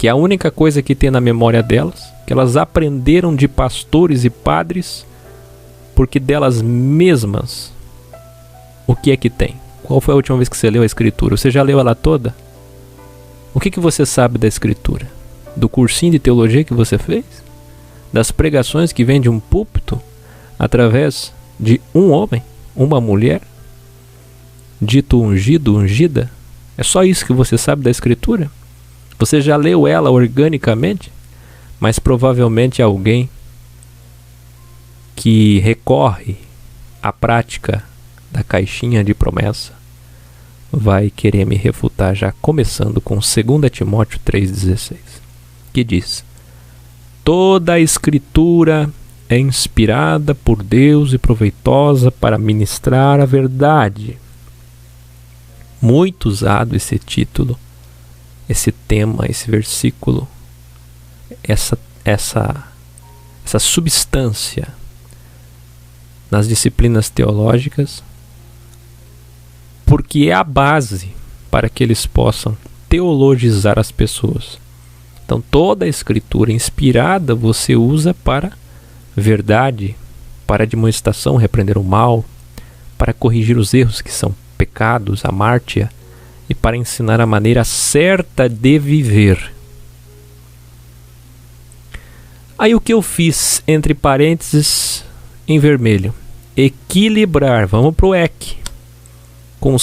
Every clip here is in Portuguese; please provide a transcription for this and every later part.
que é a única coisa que tem na memória delas, que elas aprenderam de pastores e padres, porque delas mesmas, o que é que tem? Qual foi a última vez que você leu a Escritura? Você já leu ela toda? O que você sabe da Escritura? Do cursinho de teologia que você fez? Das pregações que vêm de um púlpito através de um homem, uma mulher, dito ungido, ungida? É só isso que você sabe da Escritura? Você já leu ela organicamente? Mas provavelmente alguém que recorre à prática da caixinha de promessa vai querer me refutar, já começando com 2 Timóteo 3,16, que diz: toda a Escritura é inspirada por Deus e proveitosa para ministrar a verdade. Muito usado esse título, esse tema, esse versículo, essa substância nas disciplinas teológicas, porque é a base para que eles possam teologizar as pessoas. Então toda a Escritura inspirada você usa para verdade, para admoestação, repreender o mal, para corrigir os erros que são pecados, a mártia, e para ensinar a maneira certa de viver. Aí o que eu fiz entre parênteses em vermelho? Equilibrar, vamos para o EQ, com 2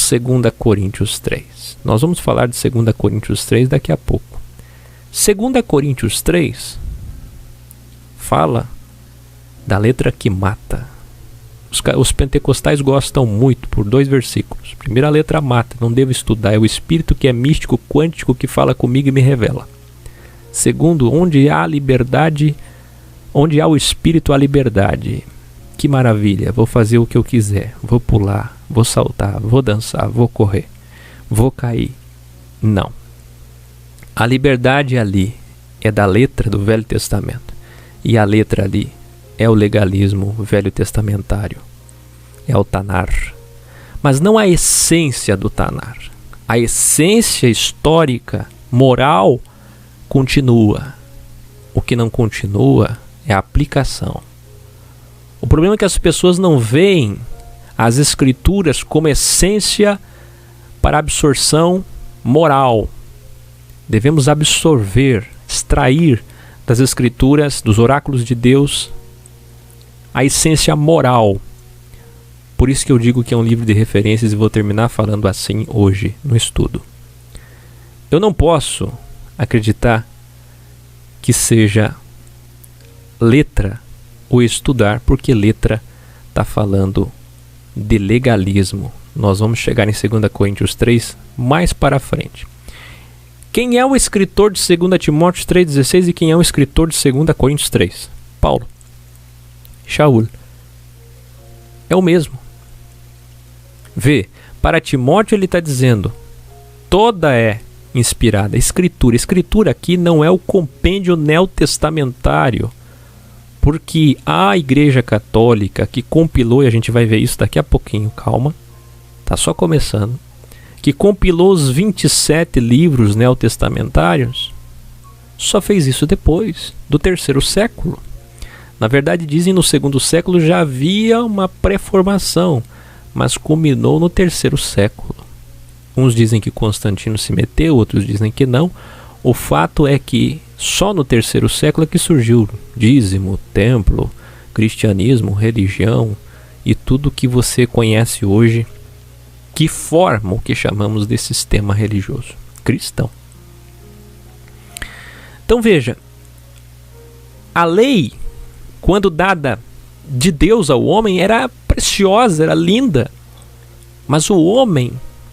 Coríntios 3. Nós vamos falar de 2 Coríntios 3 daqui a pouco. 2 Coríntios 3 fala da letra que mata. Os pentecostais gostam muito por 2 versículos. Primeira letra mata, não devo estudar, é o Espírito que é místico, quântico, que fala comigo e me revela. Segundo, onde há liberdade, onde há o Espírito, há liberdade. Que maravilha, vou fazer o que eu quiser, vou pular, vou saltar, vou dançar, vou correr, vou cair. Não. A liberdade ali é da letra do Velho Testamento, e a letra ali é o legalismo velho testamentário, é o Tanar. Mas não a essência do Tanar. A essência histórica, moral, continua. O que não continua é a aplicação. O problema é que as pessoas não veem as Escrituras como essência para absorção moral. Devemos absorver, extrair das Escrituras, dos oráculos de Deus, a essência moral. Por isso que eu digo que é um livro de referências e vou terminar falando assim hoje no estudo. Eu não posso acreditar que seja letra o estudar, porque letra está falando de legalismo. Nós vamos chegar em 2 Coríntios 3 mais para frente. Quem é o escritor de 2 Timóteo 3,16 e quem é o escritor de 2 Coríntios 3? Paulo. Shaul. É o mesmo. Vê, para Timóteo ele está dizendo, toda é inspirada. Escritura. Escritura aqui não é o compêndio neotestamentário, porque a Igreja Católica que compilou, e a gente vai ver isso daqui a pouquinho, calma, tá só começando, que compilou os 27 livros neotestamentários, só fez isso depois do 3º século. Na verdade, dizem no 2º século já havia uma pré-formação, mas culminou no 3º século. Uns dizem que Constantino se meteu, outros dizem que não. O fato é que só no 3º século é que surgiu dízimo, templo, cristianismo, religião e tudo que você conhece hoje que forma o que chamamos de sistema religioso cristão. Então veja, a lei, quando dada de Deus ao homem, era preciosa, era linda, mas o homem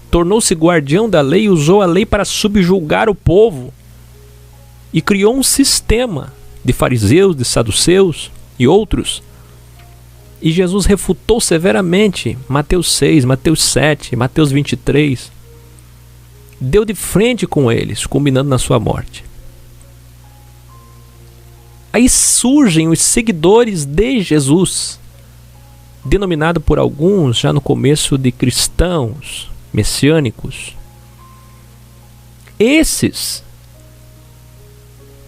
tornou-se guardião da lei e usou a lei para subjugar o povo e criou um sistema de fariseus, de saduceus e outros. E Jesus refutou severamente Mateus 6, Mateus 7, Mateus 23. Deu de frente com eles, culminando na sua morte. Aí surgem os seguidores de Jesus, denominado por alguns já no começo de cristãos messiânicos. Esses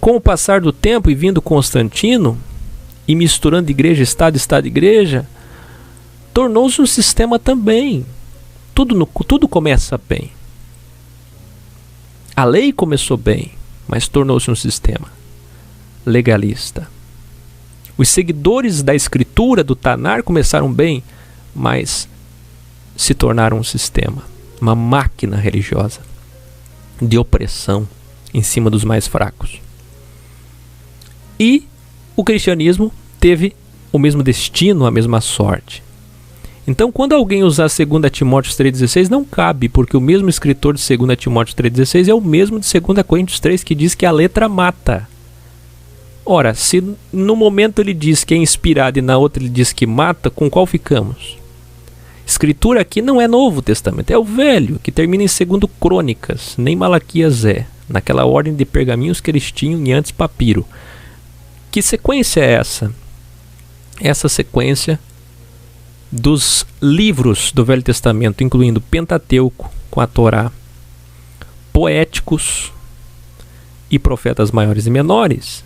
com o passar do tempo e vindo Constantino, e misturando igreja, Estado, igreja, tornou-se um sistema também. Tudo começa bem. A lei começou bem, mas tornou-se um sistema legalista. Os seguidores da escritura do Tanar começaram bem, mas se tornaram um sistema, uma máquina religiosa de opressão em cima dos mais fracos. E o cristianismo teve o mesmo destino, a mesma sorte. Então, quando alguém usar 2 Timóteo 3,16, não cabe, porque o mesmo escritor de 2 Timóteo 3,16 é o mesmo de 2 Coríntios 3, que diz que a letra mata. Ora, se no momento ele diz que é inspirado e na outra ele diz que mata, com qual ficamos? Escritura aqui não é Novo Testamento, é o Velho, que termina em 2 Crônicas, nem Malaquias é, naquela ordem de pergaminhos que eles tinham e antes papiro. Que sequência é essa? Essa sequência dos livros do Velho Testamento, incluindo Pentateuco com a Torá, poéticos e profetas maiores e menores,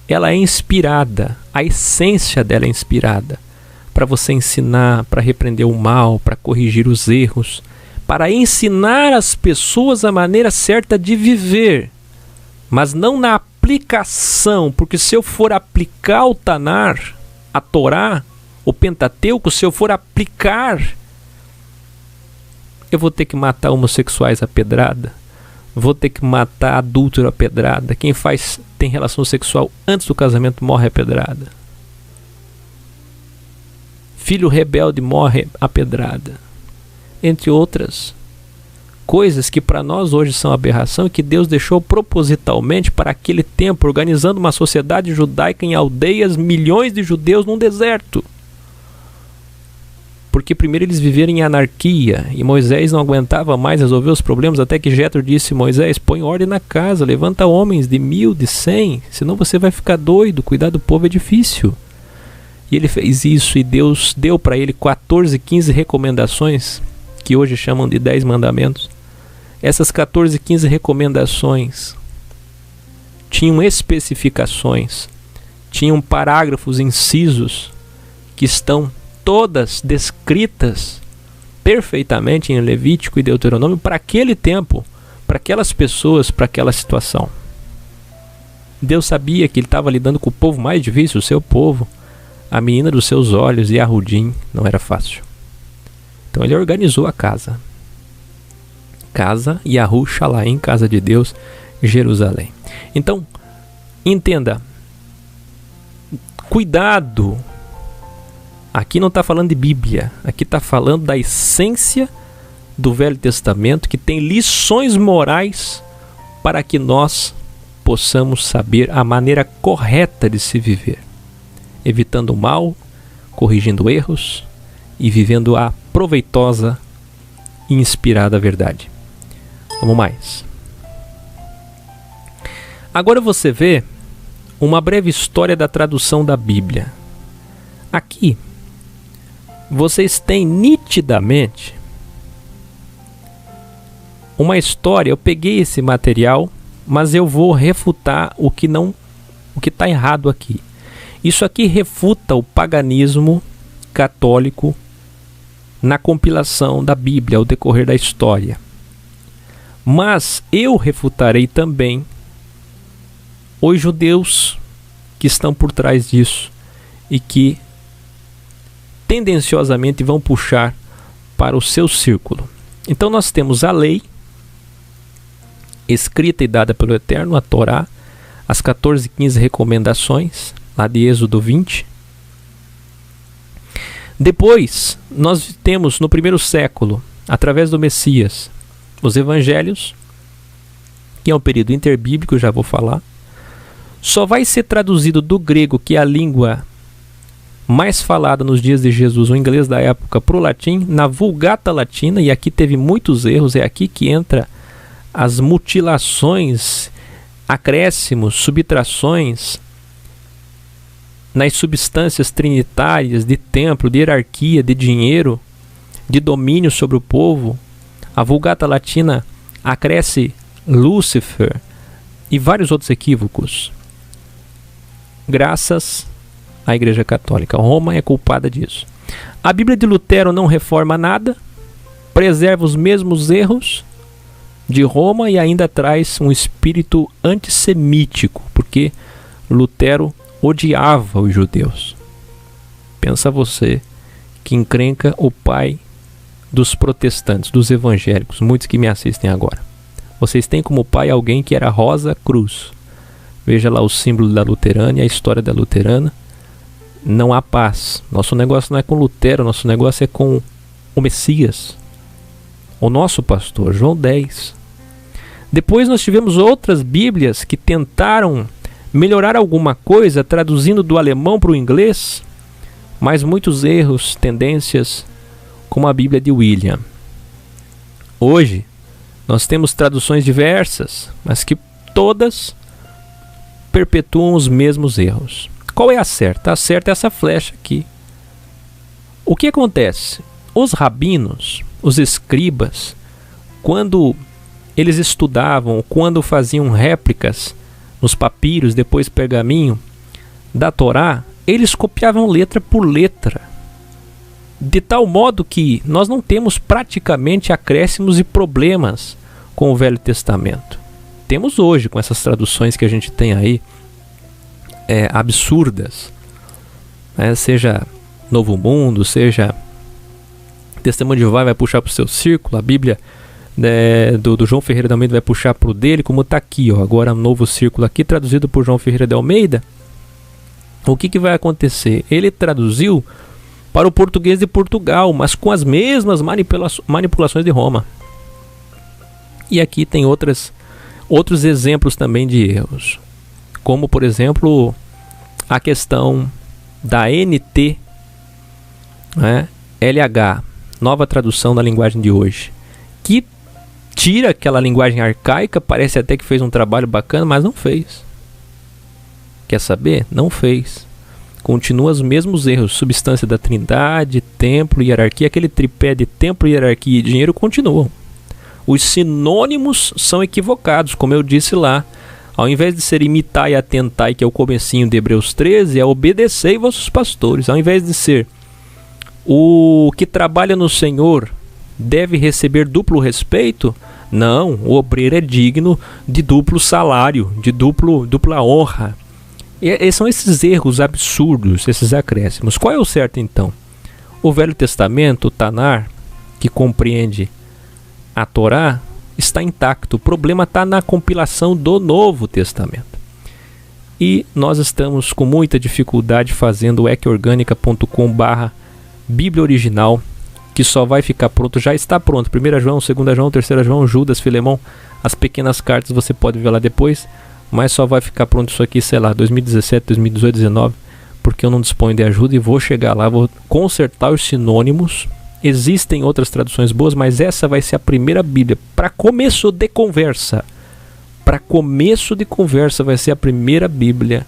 ela é inspirada, a essência dela é inspirada para você ensinar, para repreender o mal, para corrigir os erros, para ensinar as pessoas a maneira certa de viver, mas não na aplicação, porque se eu for aplicar o Tanar, a Torá, o Pentateuco, se eu for aplicar, eu vou ter que matar homossexuais a pedrada, vou ter que matar adúltero a pedrada, quem tem relação sexual antes do casamento morre a pedrada, filho rebelde morre a pedrada, entre outras coisas que para nós hoje são aberração e que Deus deixou propositalmente para aquele tempo, organizando uma sociedade judaica em aldeias, milhões de judeus num deserto. Porque primeiro eles viveram em anarquia e Moisés não aguentava mais resolver os problemas, até que Jetro disse: Moisés, põe ordem na casa, levanta homens de 1000, de 100, senão você vai ficar doido, cuidar do povo é difícil. E ele fez isso e Deus deu para ele 14, 15 recomendações, que hoje chamam de 10 mandamentos. Essas 14, 15 recomendações tinham especificações, tinham parágrafos, incisos, que estão todas descritas perfeitamente em Levítico e Deuteronômio para aquele tempo, para aquelas pessoas, para aquela situação. Deus sabia que ele estava lidando com o povo mais difícil, o seu povo, a menina dos seus olhos e a Rudim, não era fácil. Então ele organizou a casa. Casa Yahu Shalaim, casa de Deus, Jerusalém. Então, entenda, cuidado. Aqui não está falando de Bíblia, aqui está falando da essência do Velho Testamento, que tem lições morais para que nós possamos saber a maneira correta de se viver, evitando o mal, corrigindo erros e vivendo a proveitosa e inspirada verdade. Vamos mais. Agora você vê uma breve história da tradução da Bíblia. Aqui vocês têm nitidamente uma história. Eu peguei esse material, mas eu vou refutar o que está errado aqui. Isso aqui refuta o paganismo católico na compilação da Bíblia ao decorrer da história. Mas eu refutarei também os judeus que estão por trás disso e que tendenciosamente vão puxar para o seu círculo. Então nós temos a lei escrita e dada pelo Eterno, a Torá, as 14, 15 recomendações lá de Êxodo 20. Depois nós temos no primeiro século, através do Messias, os evangelhos, que é um período interbíblico, já vou falar. Só vai ser traduzido do grego, que é a língua mais falada nos dias de Jesus, o inglês da época, para o latim, na Vulgata Latina, e aqui teve muitos erros, é aqui que entra as mutilações, acréscimos, subtrações nas substâncias trinitárias de templo, de hierarquia, de dinheiro, de domínio sobre o povo. A Vulgata Latina acresce Lúcifer, e vários outros equívocos, graças à Igreja Católica. Roma é culpada disso. A Bíblia de Lutero não reforma nada, preserva os mesmos erros de Roma e ainda traz um espírito antissemítico, porque Lutero odiava os judeus. Pensa você que encrenca o pai dos protestantes, dos evangélicos, muitos que me assistem agora. Vocês têm como pai alguém que era Rosa Cruz. Veja lá o símbolo da luterana e a história da luterana. Não há paz. Nosso negócio não é com Lutero, nosso negócio é com o Messias, o nosso pastor, João 10. Depois nós tivemos outras Bíblias que tentaram melhorar alguma coisa, traduzindo do alemão para o inglês, mas muitos erros, tendências, como a Bíblia de William. Hoje, nós temos traduções diversas, mas que todas perpetuam os mesmos erros. Qual é a certa? A certa é essa flecha aqui. O que acontece? Os rabinos, os escribas, quando eles estudavam, quando faziam réplicas nos papiros, depois pergaminho, da Torá, eles copiavam letra por letra, de tal modo que nós não temos praticamente acréscimos e problemas com o Velho Testamento. Temos hoje, com essas traduções que a gente tem aí, absurdas, seja Novo Mundo, seja Testemunho de Jeová vai puxar para o seu círculo, a Bíblia do João Ferreira de Almeida vai puxar para o dele, como está aqui, ó, agora um novo círculo aqui, traduzido por João Ferreira de Almeida. O que vai acontecer? Ele traduziu para o português de Portugal, mas com as mesmas manipulações de Roma. E aqui tem outros exemplos também de erros, como por exemplo a questão da NT, LH, nova tradução da linguagem de hoje, que tira aquela linguagem arcaica, parece até que fez um trabalho bacana, mas não fez. Quer saber? Não fez. Continua os mesmos erros. Substância da Trindade, templo, hierarquia, aquele tripé de templo, hierarquia e dinheiro continuam. Os sinônimos são equivocados, como eu disse lá. Ao invés de ser imitar e atentar, que é o comecinho de Hebreus 13, é obedecer vossos pastores. Ao invés de ser o que trabalha no Senhor deve receber duplo respeito, não, o obreiro é digno de duplo salário, de dupla honra. E são esses erros absurdos, esses acréscimos. Qual é o certo então? O Velho Testamento, o Tanar, que compreende a Torá, está intacto. O problema está na compilação do Novo Testamento. E nós estamos com muita dificuldade fazendo o ecorgânica.com/Bíblia Original, que só vai ficar pronto, já está pronto. 1 João, 2 João, 3 João, Judas, Filemão, as pequenas cartas você pode ver lá depois, mas só vai ficar pronto isso aqui, sei lá, 2017, 2018, 2019, porque eu não disponho de ajuda e vou chegar lá, vou consertar os sinônimos. Existem outras traduções boas, mas essa vai ser a primeira Bíblia. Para começo de conversa vai ser a primeira Bíblia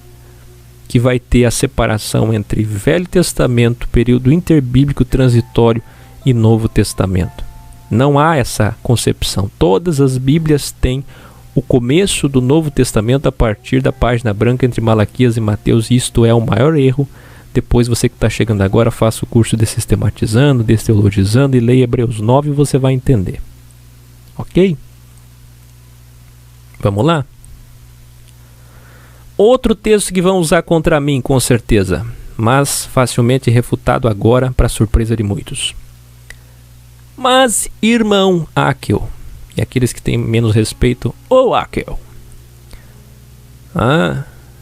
que vai ter a separação entre Velho Testamento, período interbíblico transitório, e Novo Testamento. Não há essa concepção. Todas as Bíblias têm o começo do Novo Testamento a partir da página branca entre Malaquias e Mateus, e isto é o maior erro. Depois, você que está chegando agora, faça o curso de Sistematizando, Desteologizando e leia Hebreus 9 e você vai entender. Ok? Vamos lá? Outro texto que vão usar contra mim, com certeza, mas facilmente refutado agora, para surpresa de muitos. Mas, irmão Áquel, e aqueles que têm menos respeito, ô Áquel.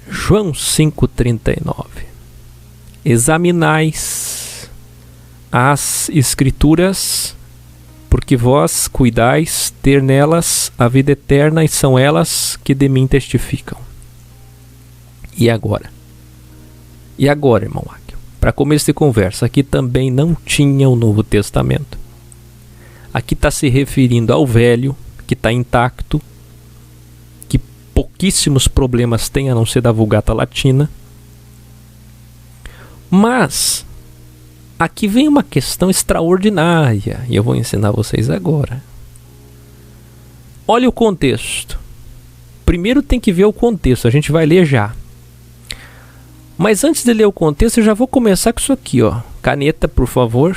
João 5,39. Examinais as Escrituras, porque vós cuidais ter nelas a vida eterna, e são elas que de mim testificam. E agora? E agora, irmão Áquel? Para começo de conversa, aqui também não tinha o Novo Testamento. Aqui está se referindo ao Velho, que está intacto, que pouquíssimos problemas tem, a não ser da Vulgata Latina. Mas aqui vem uma questão extraordinária, e eu vou ensinar vocês agora. Olha o contexto. Primeiro tem que ver o contexto, a gente vai ler já. Mas antes de ler o contexto, eu já vou começar com isso aqui, ó. Caneta, por favor.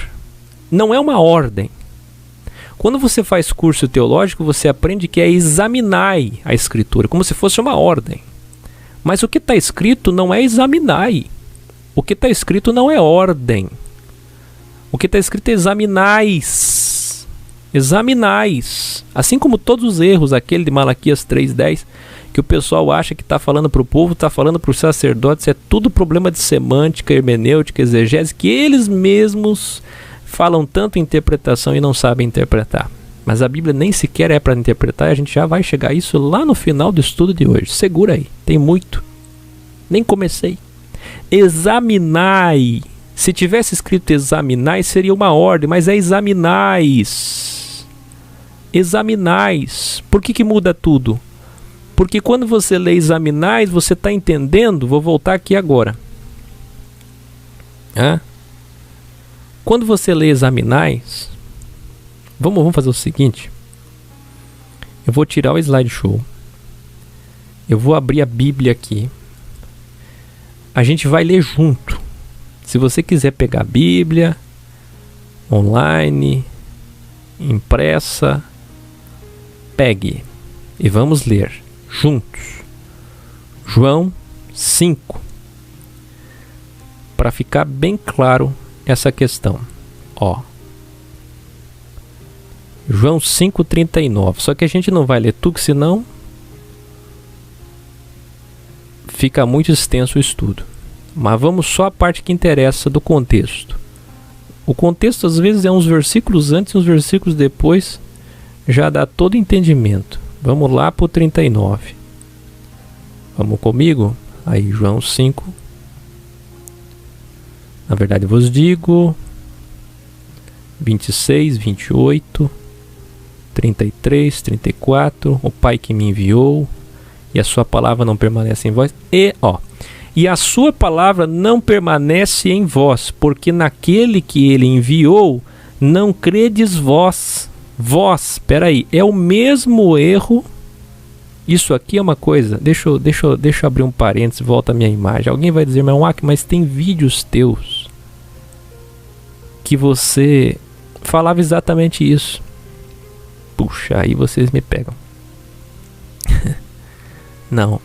Não é uma ordem. Quando você faz curso teológico, você aprende que é examinai a Escritura, como se fosse uma ordem. Mas o que está escrito não é examinai. O que está escrito não é ordem. O que está escrito é examinais. Examinais. Assim como todos os erros, aquele de Malaquias 3:10, que o pessoal acha que está falando para o povo, está falando para os sacerdotes, é tudo problema de semântica, hermenêutica, exegese, que eles mesmos falam tanto em interpretação e não sabem interpretar. Mas a Bíblia nem sequer é para interpretar, e a gente já vai chegar a isso lá no final do estudo de hoje. Segura aí, tem muito. Nem comecei. Examinai. Se tivesse escrito examinai, seria uma ordem, mas é examinais. Examinais. Por que muda tudo? Porque quando você lê examinais, você está entendendo. Vou voltar aqui agora. Quando você lê examinais, vamos fazer o seguinte. Eu vou tirar o slideshow. Eu vou abrir a Bíblia aqui. A gente vai ler junto. Se você quiser pegar a Bíblia, online, impressa, pegue e vamos ler juntos. João 5. Para ficar bem claro essa questão. João 5:39. Só que a gente não vai ler tudo, senão fica muito extenso o estudo. Mas vamos só a parte que interessa do contexto. O contexto às vezes é uns versículos antes e uns versículos depois, já dá todo entendimento. Vamos lá para o 39. Vamos comigo? Aí João 5. Na verdade vos digo 26, 28, 33, 34. O Pai que me enviou e a sua palavra não permanece em vós. E a sua palavra não permanece em vós, porque naquele que ele enviou não credes vós. Vós, peraí, é o mesmo erro. Isso aqui é uma coisa, deixa eu abrir um parênteses, volta a minha imagem. Alguém vai dizer, mas tem vídeos teus que você falava exatamente isso. Puxa, aí vocês me pegam. Não.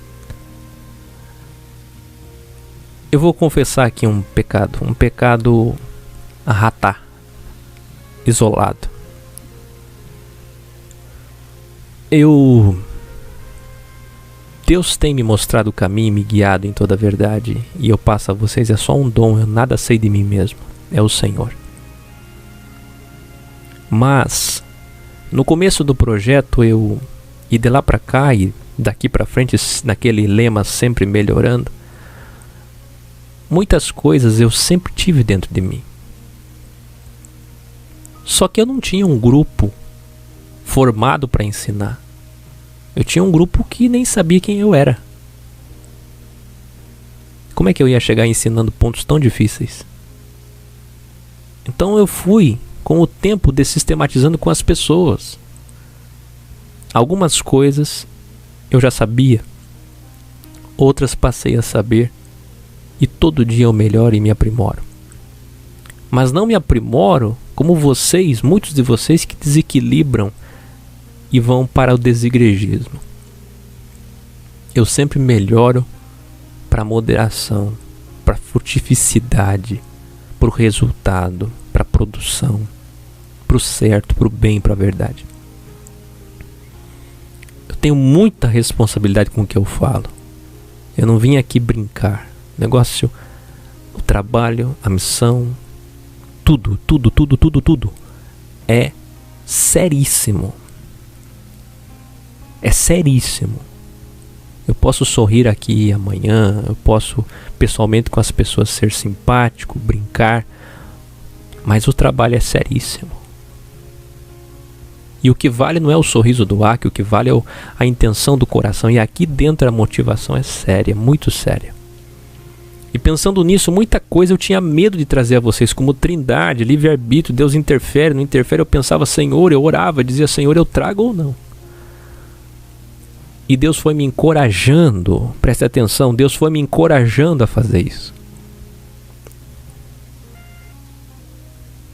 Eu vou confessar aqui um pecado a ratar, isolado. Deus tem me mostrado o caminho e me guiado em toda a verdade, e eu passo a vocês, é só um dom, eu nada sei de mim mesmo, é o Senhor. Mas, no começo do projeto, e de lá para cá, e daqui para frente, naquele lema sempre melhorando, muitas coisas eu sempre tive dentro de mim. Só que eu não tinha um grupo formado para ensinar. Eu tinha um grupo que nem sabia quem eu era. Como é que eu ia chegar ensinando pontos tão difíceis? Então eu fui, com o tempo, dessistematizando com as pessoas. Algumas coisas eu já sabia, outras passei a saber, e todo dia eu melhoro e me aprimoro. Mas não me aprimoro como vocês, muitos de vocês que desequilibram e vão para o desigregismo. Eu sempre melhoro para a moderação, para a frutificidade, para o resultado, para a produção, para o certo, para o bem, para a verdade. Eu tenho muita responsabilidade com o que eu falo. Eu não vim aqui brincar. O negócio, o trabalho, a missão, tudo é seríssimo. É seríssimo. Eu posso sorrir aqui amanhã, eu posso pessoalmente com as pessoas ser simpático, brincar, mas o trabalho é seríssimo. E o que vale não é o sorriso do ar, o que vale é a intenção do coração. E aqui dentro a motivação é séria, muito séria. E pensando nisso, muita coisa eu tinha medo de trazer a vocês, como trindade, livre-arbítrio, Deus interfere, não interfere. Eu pensava, Senhor, eu orava, dizia, Senhor, eu trago ou não? E Deus foi me encorajando, preste atenção, Deus foi me encorajando a fazer isso.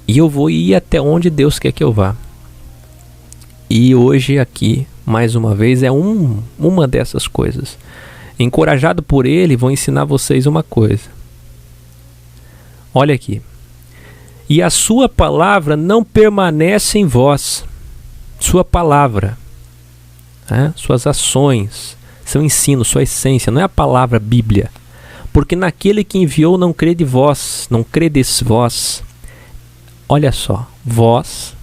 E eu vou ir até onde Deus quer que eu vá. E hoje aqui, mais uma vez, é uma dessas coisas. Encorajado por Ele, vou ensinar vocês uma coisa. Olha aqui. E a sua palavra não permanece em vós. Sua palavra, suas ações, seu ensino, sua essência, não é a palavra Bíblia. Porque naquele que enviou não crede vós, não credes vós. Olha só, vós.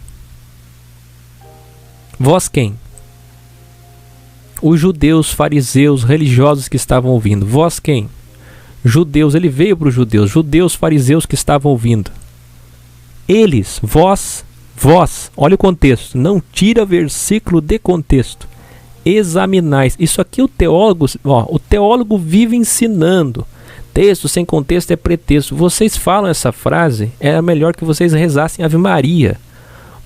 Vós quem? Os judeus, fariseus, religiosos que estavam ouvindo. Vós quem? Judeus, ele veio para os judeus. Judeus, fariseus que estavam ouvindo. Eles, vós, olha o contexto. Não tira versículo de contexto. Examinais. Isso aqui o teólogo vive ensinando. Texto sem contexto é pretexto. Vocês falam essa frase, é melhor que vocês rezassem Ave Maria.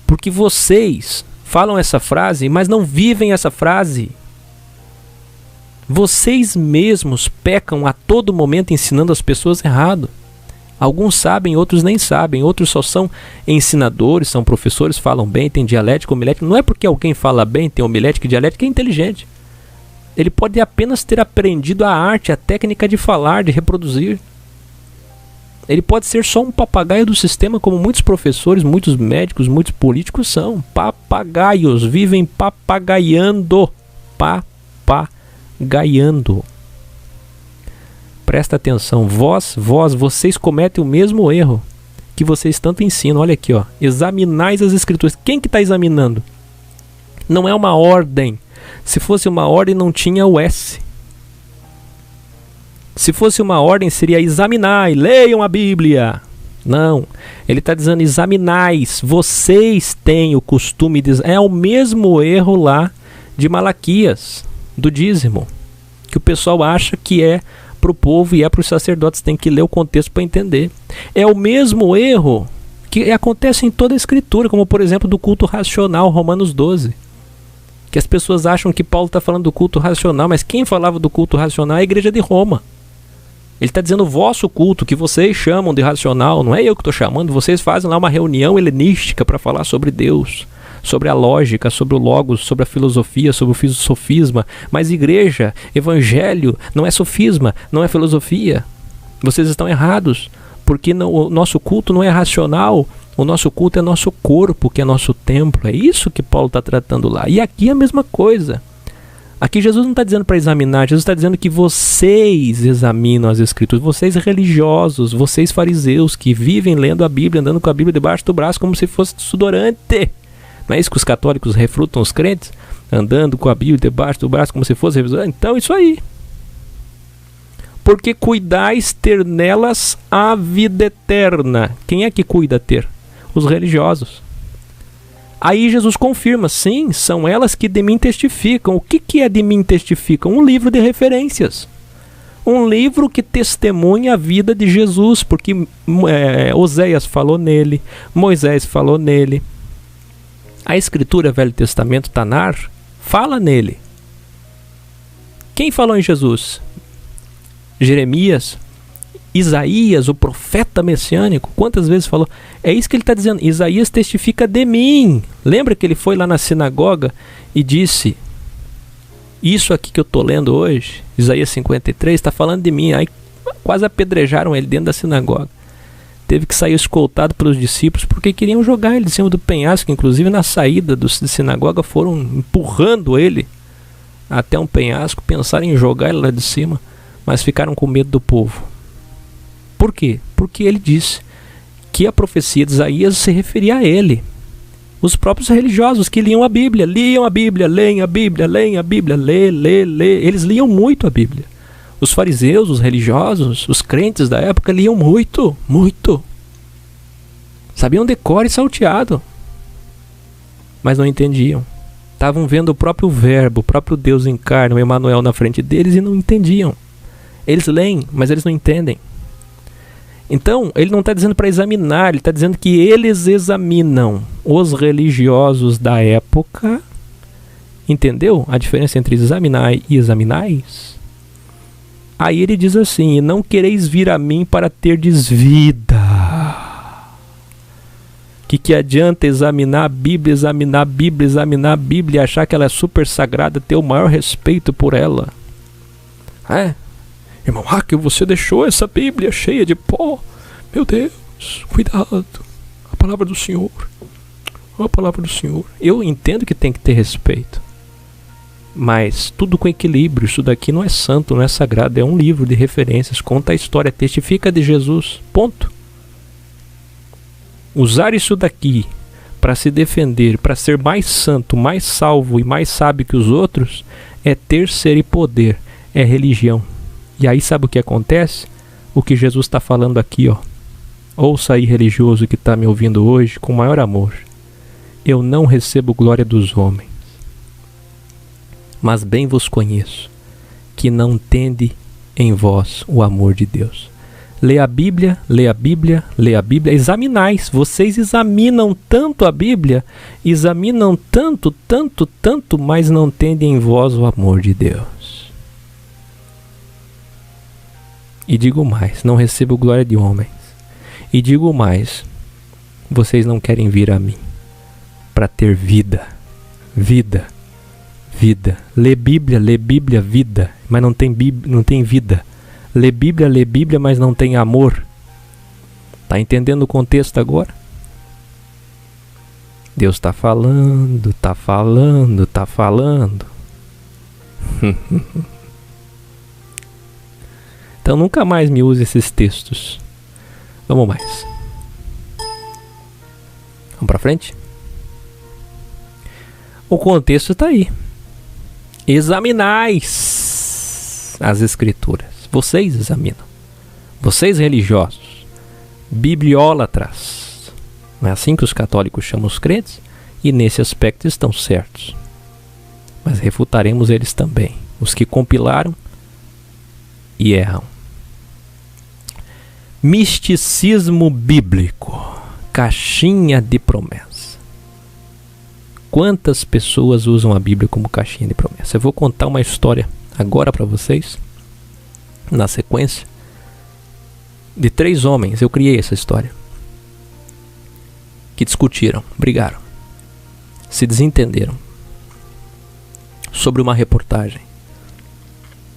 Porque vocês falam essa frase, mas não vivem essa frase. Vocês mesmos pecam a todo momento ensinando as pessoas errado. Alguns sabem, outros nem sabem. Outros só são ensinadores, são professores, falam bem, tem dialética, homilética. Não é porque alguém fala bem, tem homilética e dialética, que é inteligente. Ele pode apenas ter aprendido a arte, a técnica de falar, de reproduzir. Ele pode ser só um papagaio do sistema, como muitos professores, muitos médicos, muitos políticos são. Papagaios, vivem papagaiando. Papagaiando. Presta atenção, vocês cometem o mesmo erro que vocês tanto ensinam. Olha aqui, examinais as escrituras. Quem que está examinando? Não é uma ordem. Se fosse uma ordem, não tinha o S. Se fosse uma ordem, seria examinai, leiam a Bíblia. Não, ele está dizendo examinais, vocês têm o costume de... É o mesmo erro lá de Malaquias, do dízimo, que o pessoal acha que é para o povo e é para os sacerdotes, tem que ler o contexto para entender. É o mesmo erro que acontece em toda a Escritura, como por exemplo do culto racional, Romanos 12. Que as pessoas acham que Paulo está falando do culto racional, mas quem falava do culto racional é a igreja de Roma. Ele está dizendo o vosso culto, que vocês chamam de racional, não é eu que estou chamando, vocês fazem lá uma reunião helenística para falar sobre Deus, sobre a lógica, sobre o logos, sobre a filosofia, sobre o sofisma. Mas igreja, evangelho, não é sofisma, não é filosofia. Vocês estão errados, porque o nosso culto não é racional, o nosso culto é nosso corpo, que é nosso templo. É isso que Paulo está tratando lá. E aqui é a mesma coisa. Aqui Jesus não está dizendo para examinar, Jesus está dizendo que vocês examinam as Escrituras, vocês religiosos, vocês fariseus que vivem lendo a Bíblia, andando com a Bíblia debaixo do braço como se fosse desodorante. Não é isso que os católicos refrutam os crentes? Andando com a Bíblia debaixo do braço como se fosse desodorante? Então isso aí. Porque cuidais ter nelas a vida eterna. Quem é que cuida ter? Os religiosos. Aí Jesus confirma, sim, são elas que de mim testificam. O que é de mim testificam? Um livro de referências. Um livro que testemunha a vida de Jesus, porque Oséias falou nele, Moisés falou nele. A Escritura, Velho Testamento, Tanar, fala nele. Quem falou em Jesus? Jeremias, Isaías, o profeta messiânico, quantas vezes falou? É isso que ele está dizendo, Isaías testifica de mim. Lembra que ele foi lá na sinagoga e disse, isso aqui que eu estou lendo hoje, Isaías 53, está falando de mim. Aí quase apedrejaram ele dentro da sinagoga. Teve que sair escoltado pelos discípulos, porque queriam jogar ele de cima do penhasco. Inclusive na saída da sinagoga foram empurrando ele até um penhasco, pensaram em jogar ele lá de cima, mas ficaram com medo do povo. Por quê? Porque ele disse que a profecia de Isaías se referia a ele. Os próprios religiosos que liam a Bíblia, leem a Bíblia, leem a Bíblia, lê. Eles liam muito a Bíblia. Os fariseus, os religiosos, os crentes da época liam muito. Sabiam decor e salteado. Mas não entendiam. Estavam vendo o próprio verbo, o próprio Deus em carne, o Emanuel na frente deles e não entendiam. Eles leem, mas eles não entendem. Então, ele não está dizendo para examinar, ele está dizendo que eles examinam. Os religiosos da época Entendeu a diferença entre examinai e examinais? Aí ele diz assim: e não quereis vir a mim para terdes vida. Que adianta examinar a Bíblia, examinar a Bíblia, examinar a Bíblia e achar que ela é super sagrada, ter o maior respeito por ela? Irmão Hacker, você deixou essa Bíblia cheia de pó. Meu Deus, cuidado. A palavra do Senhor. A palavra do Senhor. Eu entendo que tem que ter respeito. Mas tudo com equilíbrio. Isso daqui não é santo, não é sagrado. É um livro de referências. Conta a história, testifica de Jesus. Ponto. Usar isso daqui para se defender, para ser mais santo, mais salvo e mais sábio que os outros, é ter, ser e poder. É religião. E aí sabe o que acontece? O que Jesus está falando aqui, ó. Ouça aí, religioso que está me ouvindo hoje, com maior amor. Eu não recebo glória dos homens, mas bem vos conheço, que não tende em vós o amor de Deus. Lê a Bíblia, lê a Bíblia, lê a Bíblia, examinais. Vocês examinam tanto a Bíblia, examinam tanto, mas não tendem em vós o amor de Deus. E digo mais, não recebo glória de homens. E digo mais, vocês não querem vir a mim para ter vida. Vida. Vida. Lê Bíblia, vida. Mas não tem vida. Lê Bíblia, mas não tem amor. Tá entendendo o contexto agora? Deus tá falando. Então nunca mais me use esses textos. Vamos mais. Vamos pra frente? O contexto está aí. Examinais as escrituras. Vocês examinam. Vocês religiosos. Bibliólatras. Não é assim que os católicos chamam os crentes? E nesse aspecto estão certos. Mas refutaremos eles também. Os que compilaram e erram. Misticismo bíblico. Caixinha de promessa. Quantas pessoas usam a Bíblia como caixinha de promessa? Eu vou contar uma história agora para vocês, na sequência, de 3 homens. Eu criei essa história, que discutiram, brigaram, se desentenderam sobre uma reportagem.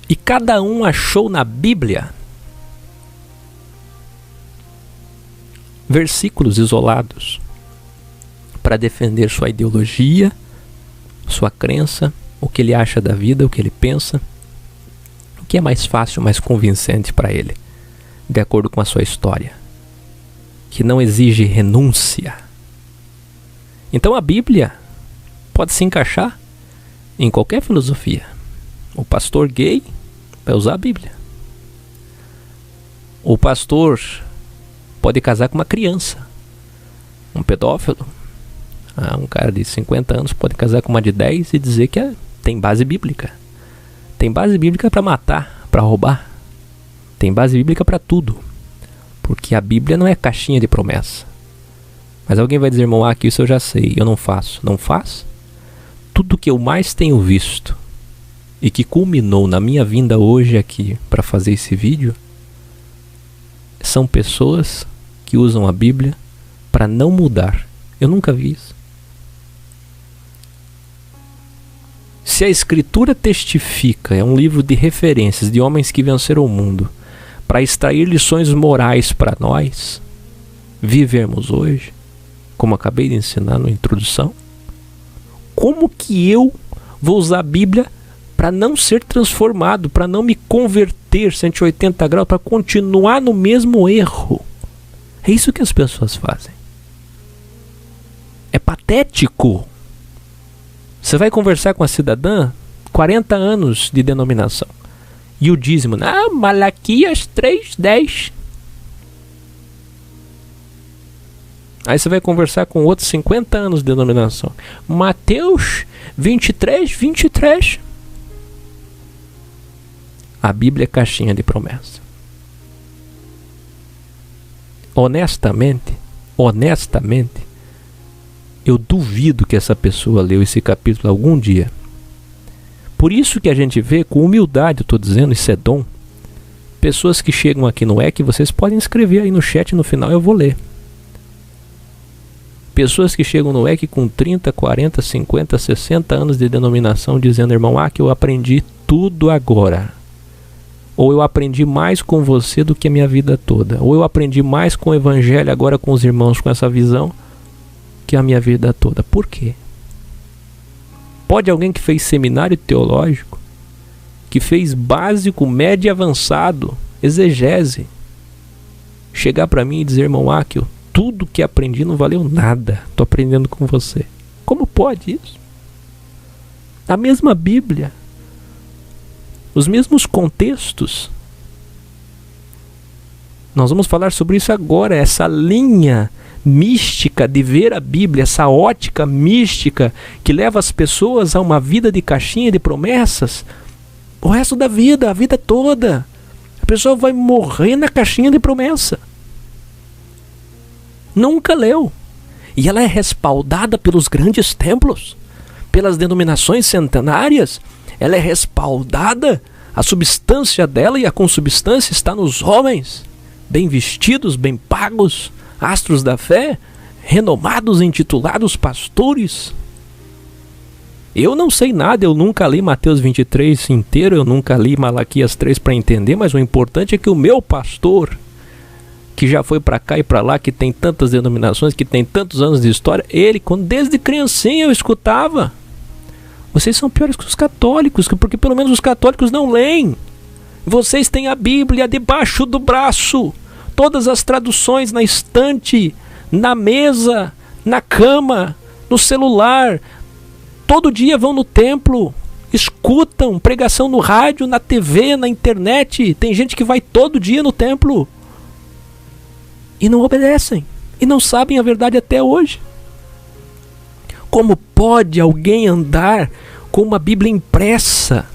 E cada um achou na Bíblia versículos isolados para defender sua ideologia, sua crença, o que ele acha da vida, o que ele pensa, o que é mais fácil, mais convincente para ele, de acordo com a sua história, que não exige renúncia. Então a Bíblia pode se encaixar em qualquer filosofia. O pastor gay vai usar a Bíblia. O pastor pode casar com uma criança. Um pedófilo, um cara de 50 anos pode casar com uma de 10 e dizer que tem base bíblica. Tem base bíblica para matar, para roubar. Tem base bíblica para tudo. Porque a Bíblia não é caixinha de promessa. Mas alguém vai dizer, irmão, que isso eu já sei, eu não faço. Não faz? Tudo que eu mais tenho visto e que culminou na minha vinda hoje aqui para fazer esse vídeo são pessoas que usam a Bíblia para não mudar. Eu nunca vi isso. Se a Escritura testifica, é um livro de referências de homens que venceram o mundo, para extrair lições morais para nós vivermos hoje, como acabei de ensinar na introdução, como que eu vou usar a Bíblia para não ser transformado, para não me converter 180 graus, para continuar no mesmo erro? É isso que as pessoas fazem. É patético. Você vai conversar com a cidadã, 40 anos de denominação, e o dízimo, Malaquias 3:10. Aí você vai conversar com outros 50 anos de denominação, Mateus 23:23. A Bíblia é caixinha de promessa. Honestamente, eu duvido que essa pessoa leu esse capítulo algum dia Por isso que a gente vê, com humildade, eu estou dizendo, isso é dom, pessoas que chegam aqui no EC, vocês podem escrever aí no chat, no final eu vou ler. Pessoas que chegam no EC com 30, 40, 50, 60 anos de denominação, dizendo, irmão, que eu aprendi tudo agora. Ou eu aprendi mais com você do que a minha vida toda. Ou eu aprendi mais com o evangelho agora com os irmãos, com essa visão, que a minha vida toda. Por quê? Pode alguém que fez seminário teológico, que fez básico, médio e avançado, exegese, chegar para mim e dizer, irmão, tudo que aprendi não valeu nada, estou aprendendo com você. Como pode isso? A mesma Bíblia, os mesmos contextos. Nós vamos falar sobre isso agora, essa linha mística de ver a Bíblia, essa ótica mística que leva as pessoas a uma vida de caixinha de promessas o resto da vida, a vida toda. A pessoa vai morrer na caixinha de promessa. Nunca leu. E ela é respaldada pelos grandes templos, pelas denominações centenárias. Ela é respaldada, a substância dela e a consubstância está nos homens, bem vestidos, bem pagos, astros da fé, renomados, intitulados pastores. Eu não sei nada, eu nunca li Mateus 23 inteiro, eu nunca li Malaquias 3 para entender, mas o importante é que o meu pastor, que já foi para cá e para lá, que tem tantas denominações, que tem tantos anos de história, ele, quando desde criancinha eu escutava, vocês são piores que os católicos, porque pelo menos os católicos não leem. Vocês têm a Bíblia debaixo do braço, todas as traduções na estante, na mesa, na cama, no celular. Todo dia vão no templo, escutam pregação no rádio, na TV, na internet. Tem gente que vai todo dia no templo e não obedecem, e não sabem a verdade até hoje. Como pode alguém andar com uma Bíblia impressa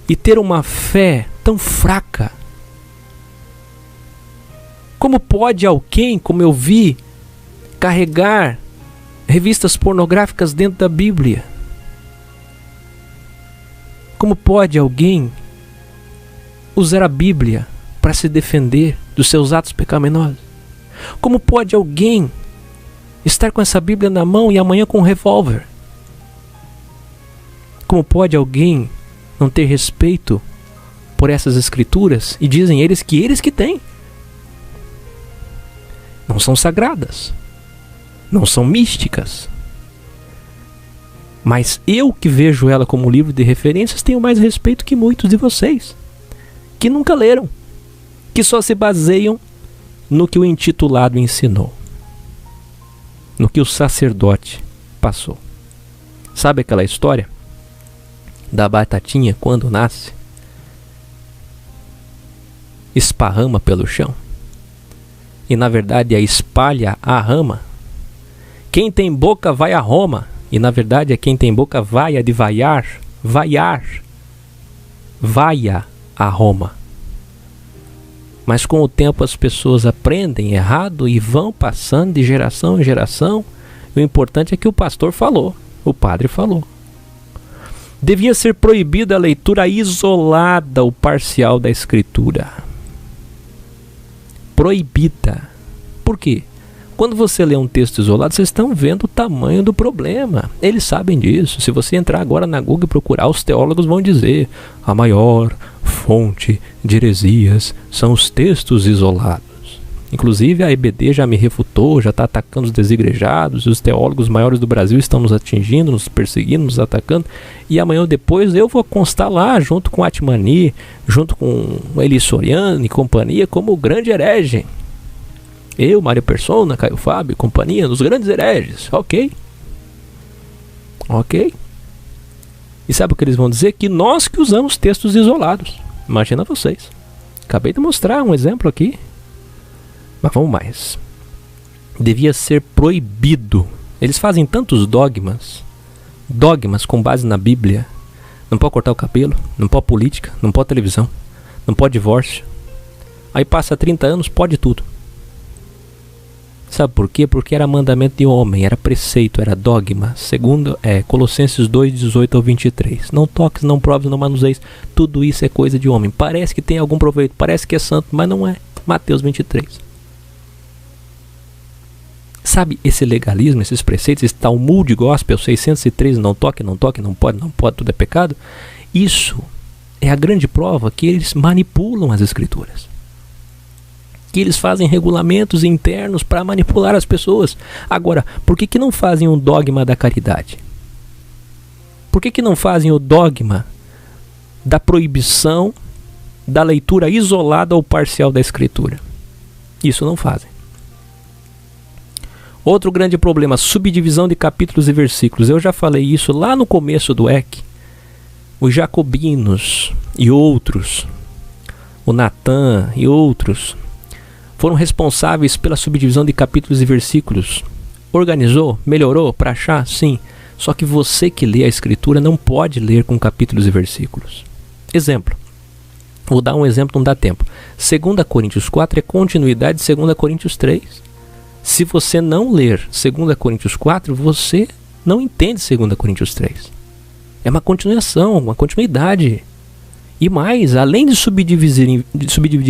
e ter uma fé tão fraca? Como pode alguém, como eu vi, carregar revistas pornográficas dentro da Bíblia? Como pode alguém usar a Bíblia para se defender dos seus atos pecaminosos? Como pode alguém estar com essa Bíblia na mão e amanhã com um revólver? Como pode alguém não ter respeito por essas escrituras? E dizem eles que têm. Não são sagradas, não são místicas. Mas eu, que vejo ela como livro de referências, tenho mais respeito que muitos de vocês, que nunca leram, que só se baseiam no que o intitulado ensinou, no que o sacerdote passou. Sabe aquela história da batatinha quando nasce? Esparrama pelo chão. E na verdade é espalha a rama. Quem tem boca vai a Roma. E na verdade é quem tem boca vai a de vaiar. Vaia a Roma. Mas com o tempo as pessoas aprendem errado e vão passando de geração em geração. E o importante é que o pastor falou, o padre falou. Devia ser proibida a leitura isolada ou parcial da escritura. Proibida. Por quê? Quando você lê um texto isolado, vocês estão vendo o tamanho do problema. Eles sabem disso. Se você entrar agora na Google e procurar, os teólogos vão dizer: a maior fonte de heresias são os textos isolados. Inclusive a EBD já me refutou, já está atacando os desigrejados, e os teólogos maiores do Brasil estão nos atingindo, nos perseguindo, nos atacando. E amanhã ou depois eu vou constar lá, junto com Atmani, junto com Eli Soriano e companhia, como o grande herege. Eu, Mário Persona, Caio Fábio e companhia, dos grandes hereges. Ok. E sabe o que eles vão dizer? Que nós que usamos textos isolados. Imagina vocês. Acabei de mostrar um exemplo aqui. Mas vamos mais. Devia ser proibido. Eles fazem tantos dogmas com base na Bíblia. Não pode cortar o cabelo, não pode política, não pode televisão, não pode divórcio. Aí passa 30 anos, pode tudo. Sabe por quê? Porque era mandamento de homem, era preceito, era dogma. Segundo Colossenses 2, 18 ao 23. Não toques, não proves, não manuseis. Tudo isso é coisa de homem. Parece que tem algum proveito, parece que é santo, mas não é. Mateus 23. Sabe esse legalismo, esses preceitos, esse Talmud Gospel 603, não toque, não toque, não pode, tudo é pecado? Isso é a grande prova que eles manipulam as escrituras. Que eles fazem regulamentos internos para manipular as pessoas. Agora, por que não fazem um dogma da caridade? Por que não fazem o dogma da proibição da leitura isolada ou parcial da escritura? Isso não fazem. Outro grande problema, subdivisão de capítulos e versículos. Eu já falei isso lá no começo do EC. Os jacobinos e outros, o Natan e outros, foram responsáveis pela subdivisão de capítulos e versículos. Organizou? Melhorou para achar? Sim. Só que você que lê a escritura não pode ler com capítulos e versículos. Exemplo. Vou dar um exemplo, não dá tempo. 2 Coríntios 4 é continuidade de 2 Coríntios 3. Se você não ler 2 Coríntios 4, você não entende 2 Coríntios 3. É uma continuação, uma continuidade. E mais, além de subdividir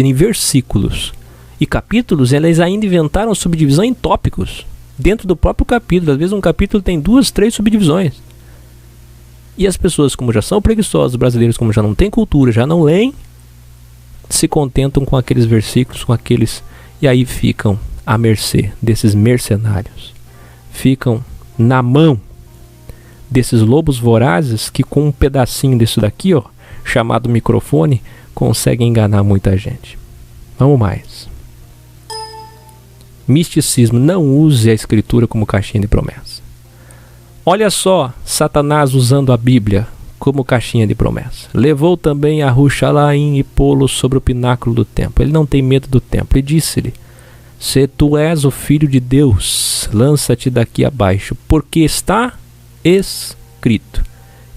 em versículos e capítulos, eles ainda inventaram subdivisão em tópicos. Dentro do próprio capítulo. Às vezes um capítulo tem 2, 3 subdivisões. E as pessoas, como já são preguiçosas, os brasileiros, como já não têm cultura, já não leem, se contentam com aqueles versículos, com aqueles... E aí ficam à mercê desses mercenários. Ficam na mão desses lobos vorazes que com um pedacinho disso daqui, ó, chamado microfone, conseguem enganar muita gente. Vamos mais. Misticismo. Não use a escritura como caixinha de promessa. Olha só, Satanás usando a Bíblia como caixinha de promessa. Levou também a Ruxalaim e pô-lo sobre o pináculo do templo. Ele não tem medo do templo. E disse-lhe: se tu és o filho de Deus, lança-te daqui abaixo, porque está escrito.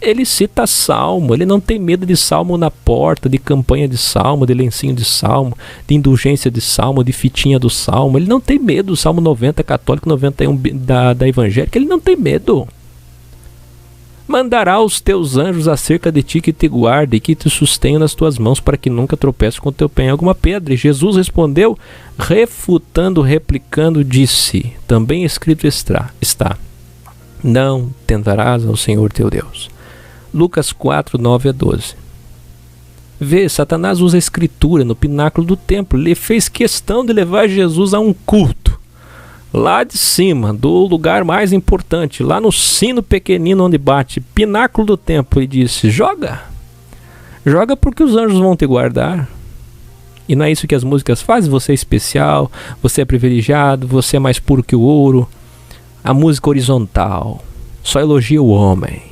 Ele cita salmo, ele não tem medo de salmo na porta, de campanha de salmo, de lencinho de salmo, de indulgência de salmo, de fitinha do salmo. Ele não tem medo do salmo 90 católico, 91 da evangélica. Ele não tem medo. Mandará os teus anjos acerca de ti que te guardem e que te sustenham nas tuas mãos para que nunca tropeces com o teu pé em alguma pedra. E Jesus respondeu, refutando, replicando, disse, também escrito está, não tentarás ao Senhor teu Deus. Lucas 4, 9 a 12. Vê, Satanás usa a escritura no pináculo do templo. Ele fez questão de levar Jesus a um culto. Lá de cima, do lugar mais importante, lá no sino pequenino onde bate, pináculo do templo, e disse, joga. Joga porque os anjos vão te guardar. E não é isso que as músicas fazem? Você é especial, você é privilegiado, você é mais puro que o ouro. A música horizontal só elogia o homem.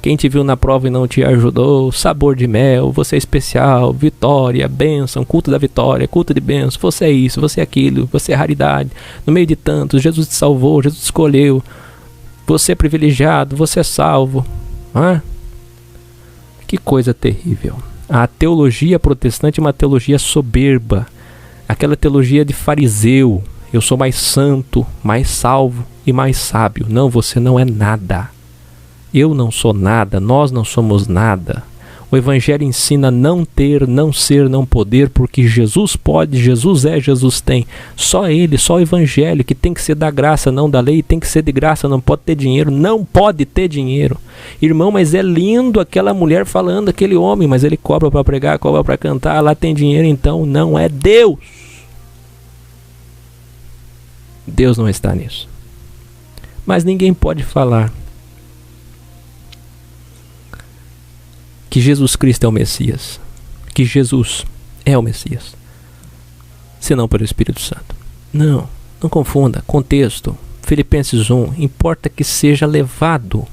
Quem te viu na prova e não te ajudou, sabor de mel, você é especial, vitória, bênção, culto da vitória, culto de bênção, você é isso, você é aquilo, você é raridade. No meio de tantos, Jesus te salvou, Jesus te escolheu, você é privilegiado, você é salvo. Que coisa terrível. A teologia protestante é uma teologia soberba, aquela teologia de fariseu. Eu sou mais santo, mais salvo e mais sábio. Não, você não é nada. Eu não sou nada, nós não somos nada. O Evangelho ensina não ter, não ser, não poder, porque Jesus pode, Jesus é, Jesus tem. Só Ele, só o Evangelho, que tem que ser da graça, não da lei, tem que ser de graça, não pode ter dinheiro, não pode ter dinheiro. Irmão, mas é lindo aquela mulher falando, aquele homem, mas ele cobra para pregar, cobra para cantar, lá tem dinheiro, então não é Deus. Deus não está nisso. Mas ninguém pode falar que Jesus Cristo é o Messias, que Jesus é o Messias, senão pelo Espírito Santo. Não confunda, contexto, Filipenses 1, importa que seja levado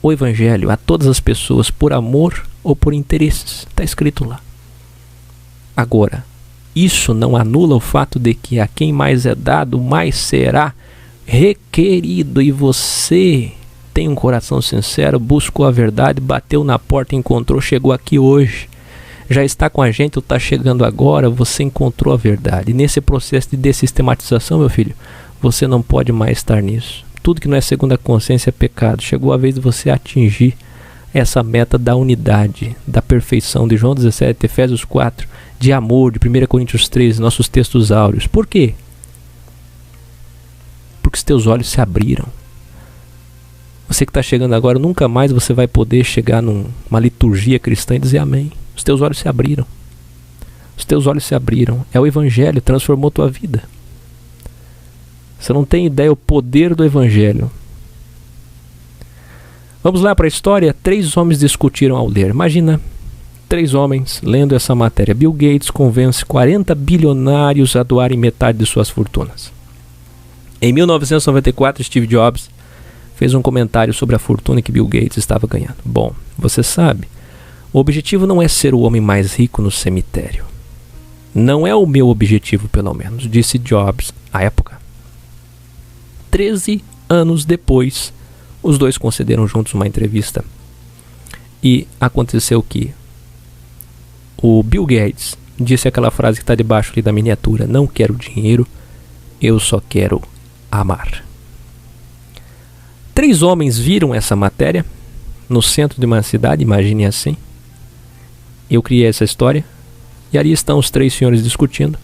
o Evangelho a todas as pessoas por amor ou por interesses, está escrito lá. Agora, isso não anula o fato de que a quem mais é dado, mais será requerido, e você tem um coração sincero, buscou a verdade, bateu na porta, encontrou, chegou aqui hoje, já está com a gente ou está chegando agora, você encontrou a verdade. E nesse processo de dessistematização, meu filho, Você não pode mais estar nisso. Tudo que não é segundo a consciência é pecado. Chegou a vez de você atingir essa meta da unidade, da perfeição, de João 17, Efésios 4, de amor, de 1 Coríntios 13, nossos textos áureos. Por quê? Porque os teus olhos se abriram. Você que está chegando agora, nunca mais você vai poder chegar numa liturgia cristã e dizer amém. Os teus olhos se abriram. Os teus olhos se abriram. É o Evangelho, transformou tua vida. Você não tem ideia o poder do Evangelho. Vamos lá para a história. 3 homens discutiram ao ler. Imagina, 3 homens lendo essa matéria. Bill Gates convence 40 bilionários a doarem metade de suas fortunas. Em 1994, Steve Jobs fez um comentário sobre a fortuna que Bill Gates estava ganhando. Bom, você sabe, o objetivo não é ser o homem mais rico no cemitério. Não é o meu objetivo, pelo menos, disse Jobs à época. 13 anos depois, os dois concederam juntos uma entrevista. E aconteceu que o Bill Gates disse aquela frase que está debaixo ali da miniatura: não quero dinheiro, eu só quero amar. 3 homens viram essa matéria no centro de uma cidade, imagine assim. Eu criei essa história e ali estão os 3 senhores discutindo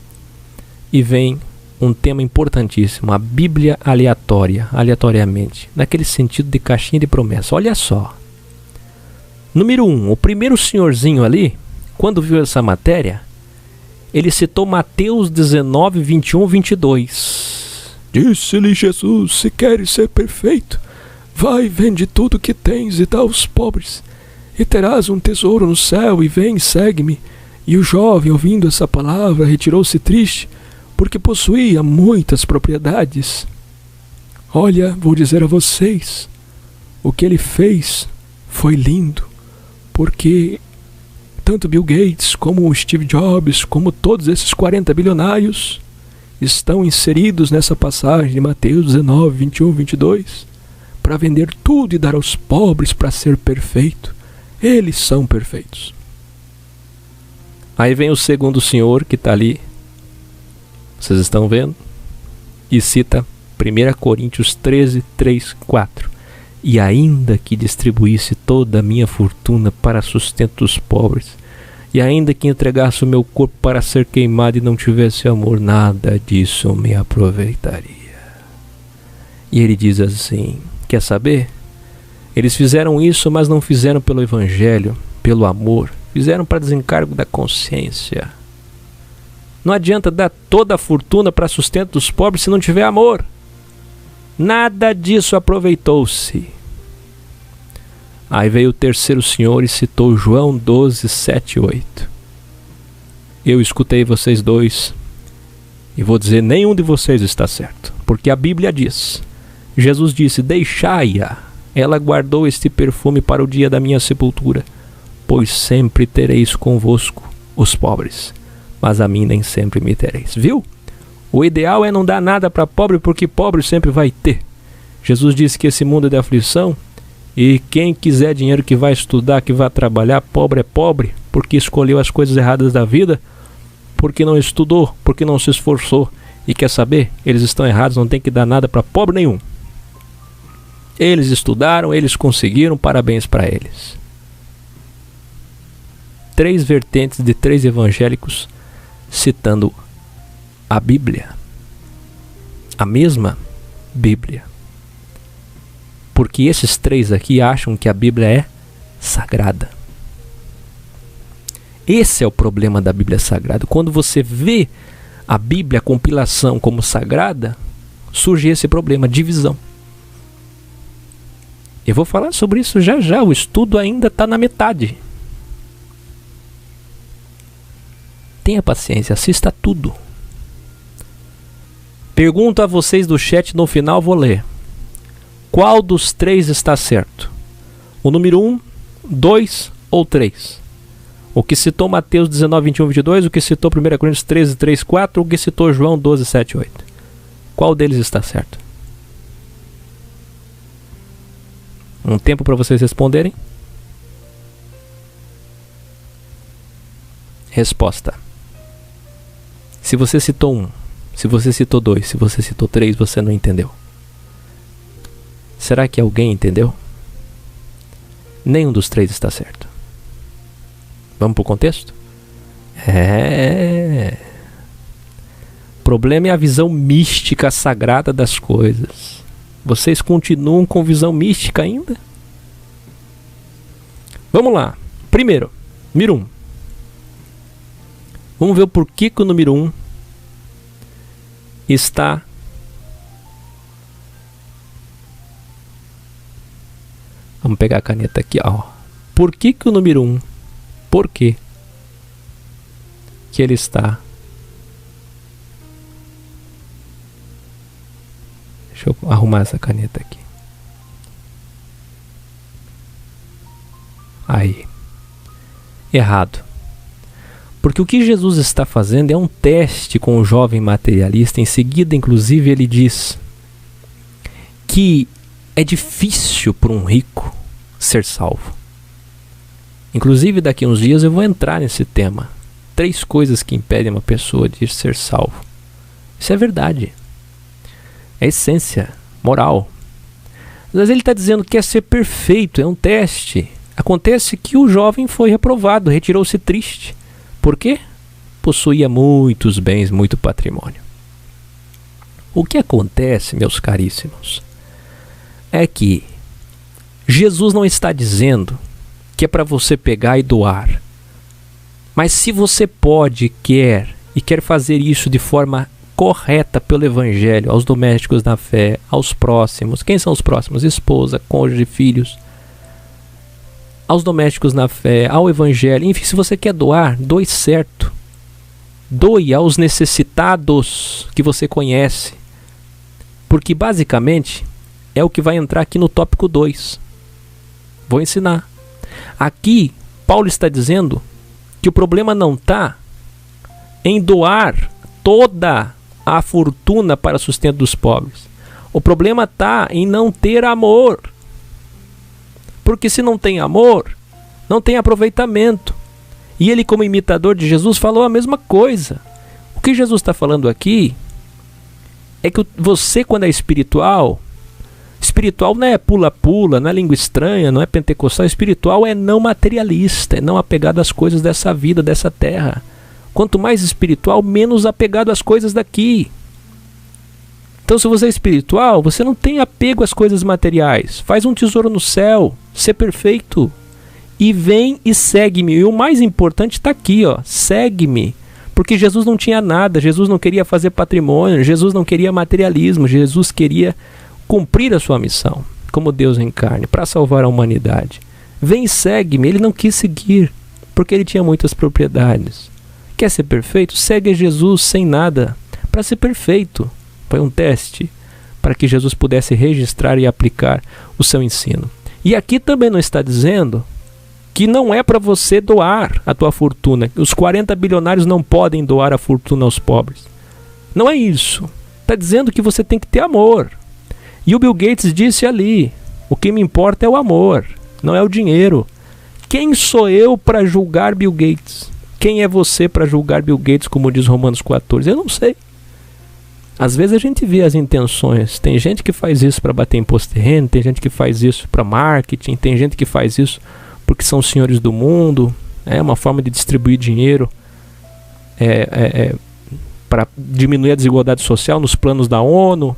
e vem um tema importantíssimo, a Bíblia aleatoriamente, naquele sentido de caixinha de promessa. Olha só. Número 1, o primeiro senhorzinho ali, quando viu essa matéria, ele citou Mateus 19, 21, 22. Disse-lhe Jesus: se queres ser perfeito, vai, vende tudo que tens e dá aos pobres, e terás um tesouro no céu, e vem, segue-me. E o jovem, ouvindo essa palavra, retirou-se triste, porque possuía muitas propriedades. Olha, vou dizer a vocês, o que ele fez foi lindo, porque tanto Bill Gates, como o Steve Jobs, como todos esses 40 bilionários, estão inseridos nessa passagem de Mateus 19, 21, 22, para vender tudo e dar aos pobres para ser perfeito. Eles são perfeitos. Aí vem o segundo senhor que está ali, vocês estão vendo, e cita 1 Coríntios 13, 3, 4. E ainda que distribuísse toda a minha fortuna para sustento dos pobres, e ainda que entregasse o meu corpo para ser queimado e não tivesse amor, nada disso me aproveitaria. E ele diz assim, quer saber? Eles fizeram isso, mas não fizeram pelo Evangelho, pelo amor. Fizeram para desencargo da consciência. Não adianta dar toda a fortuna para sustento dos pobres se não tiver amor. Nada disso aproveitou-se. Aí veio o terceiro senhor e citou João 12, 7 e 8. Eu escutei vocês dois e vou dizer, nenhum de vocês está certo. Porque a Bíblia diz, Jesus disse, deixai-a. Ela guardou este perfume para o dia da minha sepultura. Pois sempre tereis convosco os pobres, mas a mim nem sempre me tereis. Viu? O ideal é não dar nada para pobre, porque pobre sempre vai ter. Jesus disse que esse mundo é de aflição, e quem quiser dinheiro que vai estudar, que vai trabalhar, pobre é pobre, porque escolheu as coisas erradas da vida, porque não estudou, porque não se esforçou. E quer saber? Eles estão errados, não tem que dar nada para pobre nenhum. Eles estudaram, eles conseguiram, parabéns para eles. 3 vertentes de 3 evangélicos citando a Bíblia. A mesma Bíblia. Porque esses 3 aqui acham que a Bíblia é sagrada. Esse é o problema da Bíblia Sagrada. Quando você vê a Bíblia, a compilação como sagrada, surge esse problema, divisão. Eu vou falar sobre isso já já, o estudo ainda está na metade. Tenha paciência, assista tudo. Pergunto a vocês do chat, no final vou ler. Qual dos 3 está certo? O número 1, 2 ou 3? O que citou Mateus 19, 21, 22, o que citou 1 Coríntios 13, 3, 4, o que citou João 12, 7, 8? Qual deles está certo? Um tempo para vocês responderem. Resposta. Se você citou um, Se você citou 2, se você citou 3, você não entendeu. Será que alguém entendeu? Nenhum dos 3 está certo. Vamos para o contexto? O problema é a visão mística sagrada das coisas. Vocês continuam com visão mística ainda? Vamos lá. Primeiro, número 1. Vamos ver o porquê que o número 1 está... Vamos pegar a caneta aqui, ó. Por que o número 1? Por que ele está... Deixa eu arrumar essa caneta aqui. Aí. Errado. Porque o que Jesus está fazendo é um teste com o jovem materialista. Em seguida, inclusive, ele diz que é difícil para um rico ser salvo. Inclusive, daqui a uns dias eu vou entrar nesse tema. 3 coisas que impedem uma pessoa de ser salvo. Isso é verdade. É essência moral. Mas ele está dizendo que quer ser perfeito, é um teste. Acontece que o jovem foi reprovado, retirou-se triste. Por quê? Possuía muitos bens, muito patrimônio. O que acontece, meus caríssimos, é que Jesus não está dizendo que é para você pegar e doar. Mas se você pode, quer fazer isso de forma correta pelo Evangelho, aos domésticos na fé, aos próximos. Quem são os próximos? Esposa, cônjuge, filhos. Aos domésticos na fé, ao Evangelho. Enfim, se você quer doar, doe certo. Doe aos necessitados que você conhece. Porque basicamente é o que vai entrar aqui no tópico 2. Vou ensinar. Aqui, Paulo está dizendo que o problema não está em doar toda a fortuna para sustento dos pobres. O problema está em não ter amor. Porque se não tem amor, não tem aproveitamento. E ele, como imitador de Jesus, falou a mesma coisa. O que Jesus está falando aqui é que você, quando é espiritual não é pula-pula, não é língua estranha, não é pentecostal. Espiritual é não materialista, é não apegado às coisas dessa vida, dessa terra. Quanto mais espiritual, menos apegado às coisas daqui. Então, se você é espiritual, você não tem apego às coisas materiais. Faz um tesouro no céu, ser perfeito. E vem e segue-me. E o mais importante está aqui, ó, segue-me. Porque Jesus não tinha nada, Jesus não queria fazer patrimônio, Jesus não queria materialismo, Jesus queria cumprir a sua missão, como Deus em carne, para salvar a humanidade. Vem e segue-me. Ele não quis seguir, porque ele tinha muitas propriedades. Quer ser perfeito? Segue Jesus sem nada, para ser perfeito. Foi um teste para que Jesus pudesse registrar e aplicar o seu ensino. E aqui também não está dizendo que não é para você doar a tua fortuna. Os 40 bilionários não podem doar a fortuna aos pobres. Não é isso. Está dizendo que você tem que ter amor. E o Bill Gates disse ali, o que me importa é o amor, não é o dinheiro. Quem sou eu para julgar Bill Gates? Quem é você para julgar Bill Gates, como diz Romanos 14? Eu não sei. Às vezes a gente vê as intenções. Tem gente que faz isso para bater imposto terreno, tem gente que faz isso para marketing, tem gente que faz isso porque são os senhores do mundo. É uma forma de distribuir dinheiro para diminuir a desigualdade social nos planos da ONU.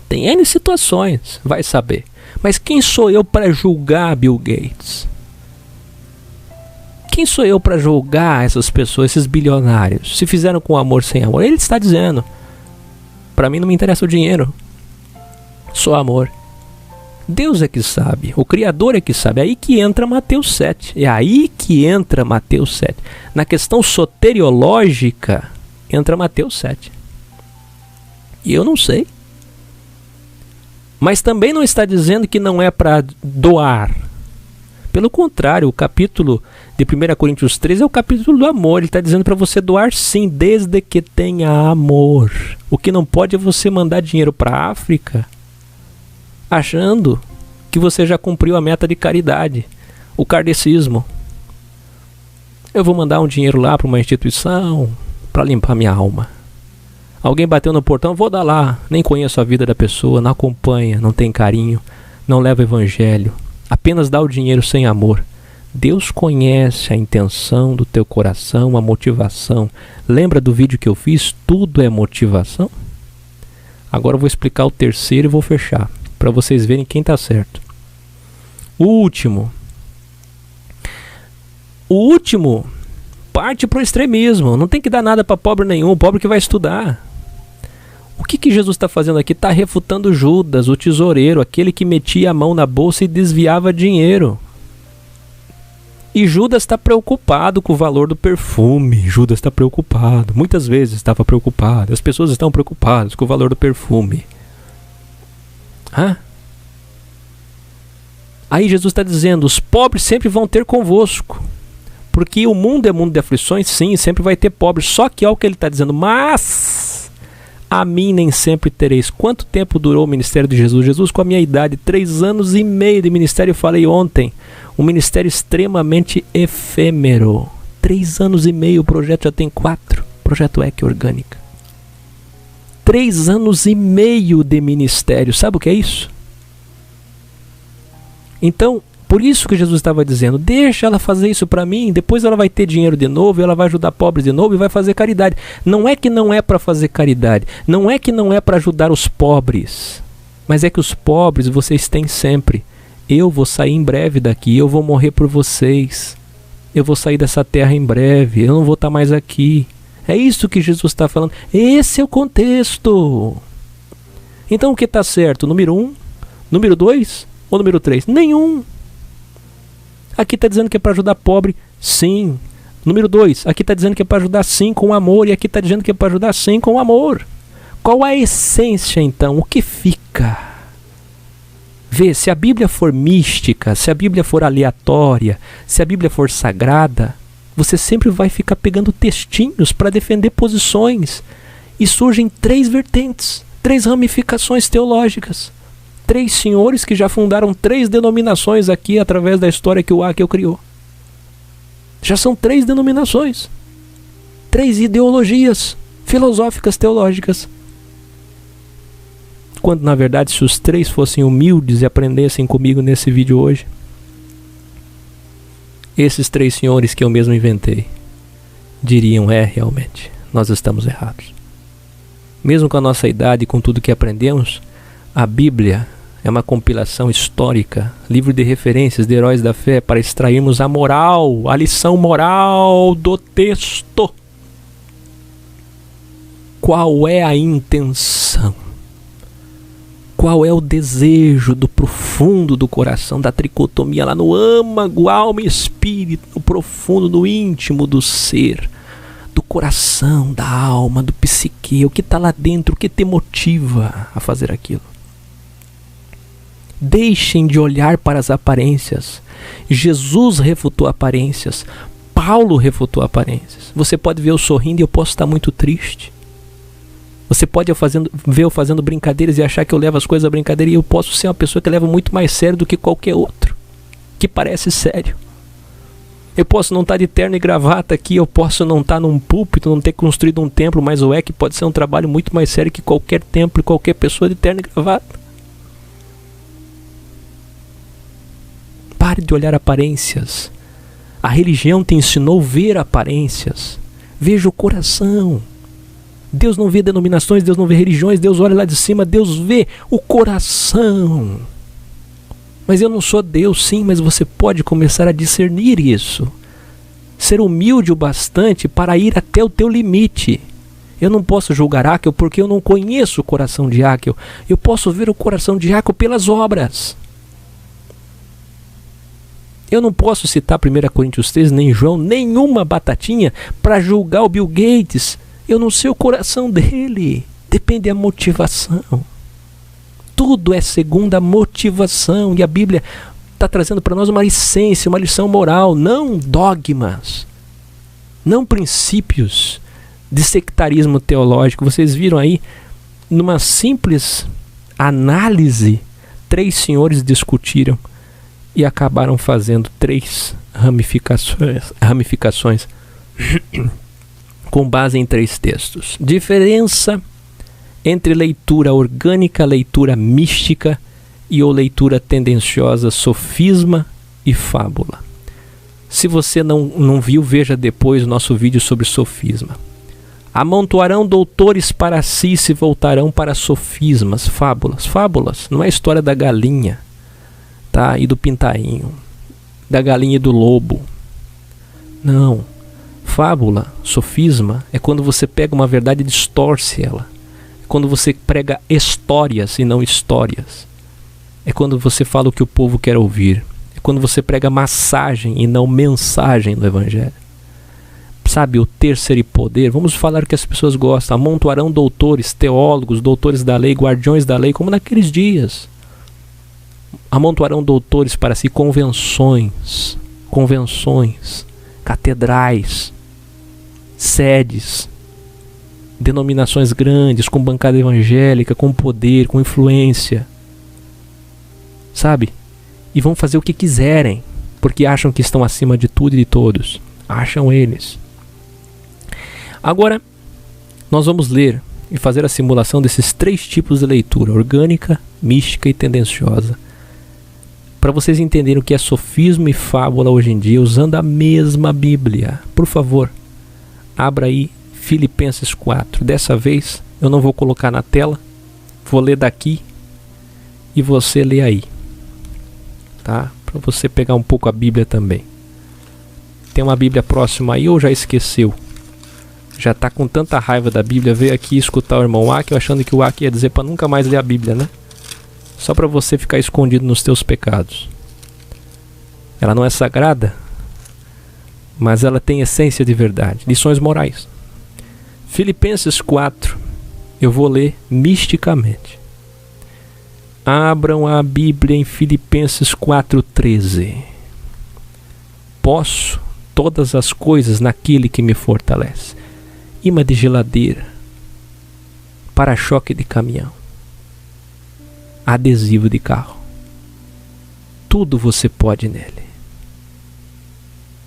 Tem N situações, vai saber. Mas quem sou eu para julgar Bill Gates? Quem sou eu para julgar essas pessoas, esses bilionários? Se fizeram com amor, sem amor. Ele está dizendo, para mim não me interessa o dinheiro, só amor. Deus é que sabe, o Criador é que sabe. É aí que entra Mateus 7. É aí que entra Mateus 7. Na questão soteriológica, entra Mateus 7. E eu não sei. Mas também não está dizendo que não é para doar. Pelo contrário, o capítulo de 1 Coríntios 13 é o capítulo do amor. Ele está dizendo para você doar sim, desde que tenha amor. O que não pode é você mandar dinheiro para a África achando que você já cumpriu a meta de caridade. O kardecismo. Eu vou mandar um dinheiro lá para uma instituição para limpar minha alma. Alguém bateu no portão, vou dar lá. Nem conheço a vida da pessoa, não acompanha, não tem carinho, não leva o evangelho. Apenas dá o dinheiro sem amor. Deus conhece a intenção do teu coração, a motivação. Lembra do vídeo que eu fiz? Tudo é motivação? Agora eu vou explicar o terceiro e vou fechar, para vocês verem quem está certo. O último parte para o extremismo. Não tem que dar nada para pobre nenhum, pobre que vai estudar. O que Jesus está fazendo aqui? Está refutando Judas, o tesoureiro, aquele que metia a mão na bolsa e desviava dinheiro. E Judas está preocupado com o valor do perfume. Judas está preocupado. Muitas vezes estava preocupado. As pessoas estão preocupadas com o valor do perfume. Aí Jesus está dizendo, os pobres sempre vão ter convosco. Porque o mundo é mundo de aflições, sim, sempre vai ter pobres. Só que olha o que ele está dizendo, mas a mim nem sempre tereis. Quanto tempo durou o ministério de Jesus? Jesus, com a minha idade, 3 anos e meio de ministério, eu falei ontem, um ministério extremamente efêmero. 3 anos e meio, o projeto já tem 4. Projeto EC Orgânica. 3 anos e meio de ministério, sabe o que é isso? Então, por isso que Jesus estava dizendo, deixa ela fazer isso para mim, depois ela vai ter dinheiro de novo, ela vai ajudar pobres de novo e vai fazer caridade. Não é que não é para fazer caridade, não é que não é para ajudar os pobres, mas é que os pobres vocês têm sempre. Eu vou sair em breve daqui, eu vou morrer por vocês, eu vou sair dessa terra em breve, eu não vou estar mais aqui. É isso que Jesus está falando, esse é o contexto. Então o que está certo? Número 1, número 2 ou número 3? Nenhum. Aqui está dizendo que é para ajudar pobre, sim. Número 2, aqui está dizendo que é para ajudar sim com amor, e aqui está dizendo que é para ajudar sim com amor. Qual a essência então? O que fica? Vê, se a Bíblia for mística, se a Bíblia for aleatória, se a Bíblia for sagrada, você sempre vai ficar pegando textinhos para defender posições. E surgem 3 vertentes, 3 ramificações teológicas. 3 senhores que já fundaram 3 denominações aqui através da história que o Ackel criou. Já são 3 denominações. 3 ideologias filosóficas, teológicas. Quando na verdade se os 3 fossem humildes e aprendessem comigo nesse vídeo hoje, esses 3 senhores que eu mesmo inventei diriam, realmente, nós estamos errados. Mesmo com a nossa idade e com tudo que aprendemos, a Bíblia é uma compilação histórica, livro de referências de heróis da fé para extrairmos a moral, a lição moral do texto. Qual é a intenção? Qual é o desejo do profundo do coração, da tricotomia lá no âmago, alma e espírito, no profundo, no íntimo do ser, do coração, da alma, do psique, o que está lá dentro, o que te motiva a fazer aquilo? Deixem de olhar para as aparências. Jesus refutou aparências. Paulo refutou aparências. Você pode ver eu sorrindo e eu posso estar muito triste. Você pode ver eu fazendo brincadeiras e achar que eu levo as coisas a brincadeira, e eu posso ser uma pessoa que leva muito mais sério do que qualquer outro, que parece sério. Eu posso não estar de terno e gravata aqui, eu posso não estar num púlpito, não ter construído um templo, mas o EC pode ser um trabalho muito mais sério que qualquer templo e qualquer pessoa de terno e gravata. Pare de olhar aparências. A religião te ensinou a ver aparências. Veja o coração. Deus não vê denominações, Deus não vê religiões, Deus olha lá de cima, Deus vê o coração. Mas eu não sou Deus, sim, mas você pode começar a discernir isso. Ser humilde o bastante para ir até o teu limite. Eu não posso julgar Ackel porque eu não conheço o coração de Ackel. Eu posso ver o coração de Ackel pelas obras. Eu não posso citar 1 Coríntios 3, nem João, nenhuma batatinha para julgar o Bill Gates. Eu não sei o coração dele. Depende da motivação. Tudo é segundo a motivação. E a Bíblia está trazendo para nós uma essência, uma lição moral. Não dogmas. Não princípios de sectarismo teológico. Vocês viram aí, numa simples análise, 3 senhores discutiram e acabaram fazendo 3 ramificações com base em 3 textos. Diferença entre leitura orgânica, leitura mística e ou leitura tendenciosa, sofisma e fábula. Se você não viu, veja depois o nosso vídeo sobre sofisma. Amontoarão doutores para si, se voltarão para sofismas, fábulas. Fábulas não é a história da galinha, tá? E do pintainho, da galinha e do lobo. Não. Fábula, sofisma, é quando você pega uma verdade e distorce ela. É quando você prega histórias e não histórias. É quando você fala o que o povo quer ouvir. É quando você prega massagem e não mensagem do Evangelho. Sabe, o ter, ser e poder, vamos falar o que as pessoas gostam. Amontoarão doutores, teólogos, doutores da lei, guardiões da lei, como naqueles dias. Amontoarão doutores para si, convenções, catedrais, sedes, denominações grandes, com bancada evangélica, com poder, com influência. Sabe? E vão fazer o que quiserem, porque acham que estão acima de tudo e de todos. Acham eles. Agora, nós vamos ler e fazer a simulação desses 3 tipos de leitura: orgânica, mística e tendenciosa, para vocês entenderem o que é sofisma e fábula hoje em dia, usando a mesma Bíblia. Por favor, abra aí Filipenses 4. Dessa vez, eu não vou colocar na tela, vou ler daqui e você lê aí, tá? Para você pegar um pouco a Bíblia também. Tem uma Bíblia próxima aí ou já esqueceu? Já está com tanta raiva da Bíblia, veio aqui escutar o irmão Aki, achando que o Aki ia dizer para nunca mais ler a Bíblia, né? Só para você ficar escondido nos teus pecados. Ela não é sagrada, mas ela tem essência de verdade. Lições morais. Filipenses 4, eu vou ler misticamente. Abram a Bíblia em Filipenses 4,13. Posso todas as coisas naquele que me fortalece. Imã de geladeira, para-choque de caminhão, adesivo de carro. Tudo você pode nele.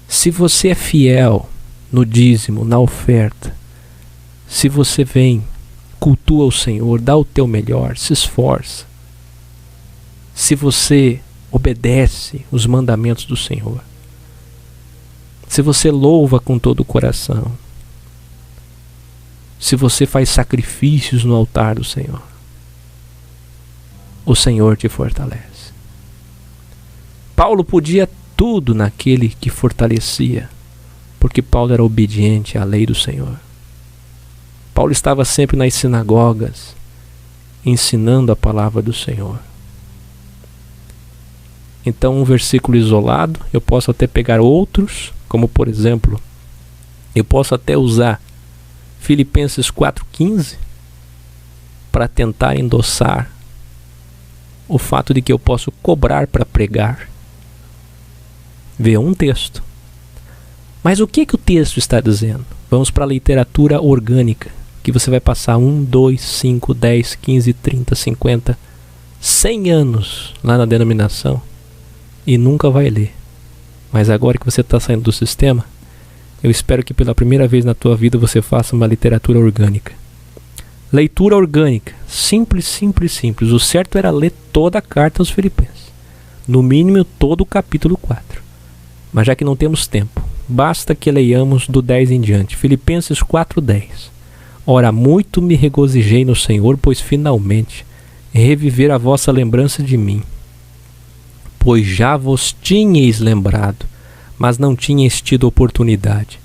Se você é fiel no dízimo, na oferta, se você vem, cultua o Senhor, dá o teu melhor, se esforça, se você obedece os mandamentos do Senhor, se você louva com todo o coração, se você faz sacrifícios no altar do Senhor, o Senhor te fortalece. Paulo podia tudo naquele que fortalecia, porque Paulo era obediente à lei do Senhor. Paulo estava sempre nas sinagogas, ensinando a palavra do Senhor. Então, um versículo isolado, eu posso até pegar outros, como por exemplo, eu posso até usar Filipenses 4,15 para tentar endossar o fato de que eu posso cobrar para pregar. Vê um texto. Mas o que o texto está dizendo? Vamos para a literatura orgânica, que você vai passar 1, 2, 5, 10, 15, 30, 50, 100 anos lá na denominação e nunca vai ler. Mas agora que você está saindo do sistema, eu espero que pela primeira vez na tua vida você faça uma literatura orgânica. Leitura orgânica, simples, simples, simples. O certo era ler toda a carta aos Filipenses, no mínimo todo o capítulo 4. Mas já que não temos tempo, basta que leiamos do 10 em diante. Filipenses 4:10. Ora, muito me regozijei no Senhor, pois finalmente reviver a vossa lembrança de mim. Pois já vos tinhais lembrado, mas não tinhais tido oportunidade.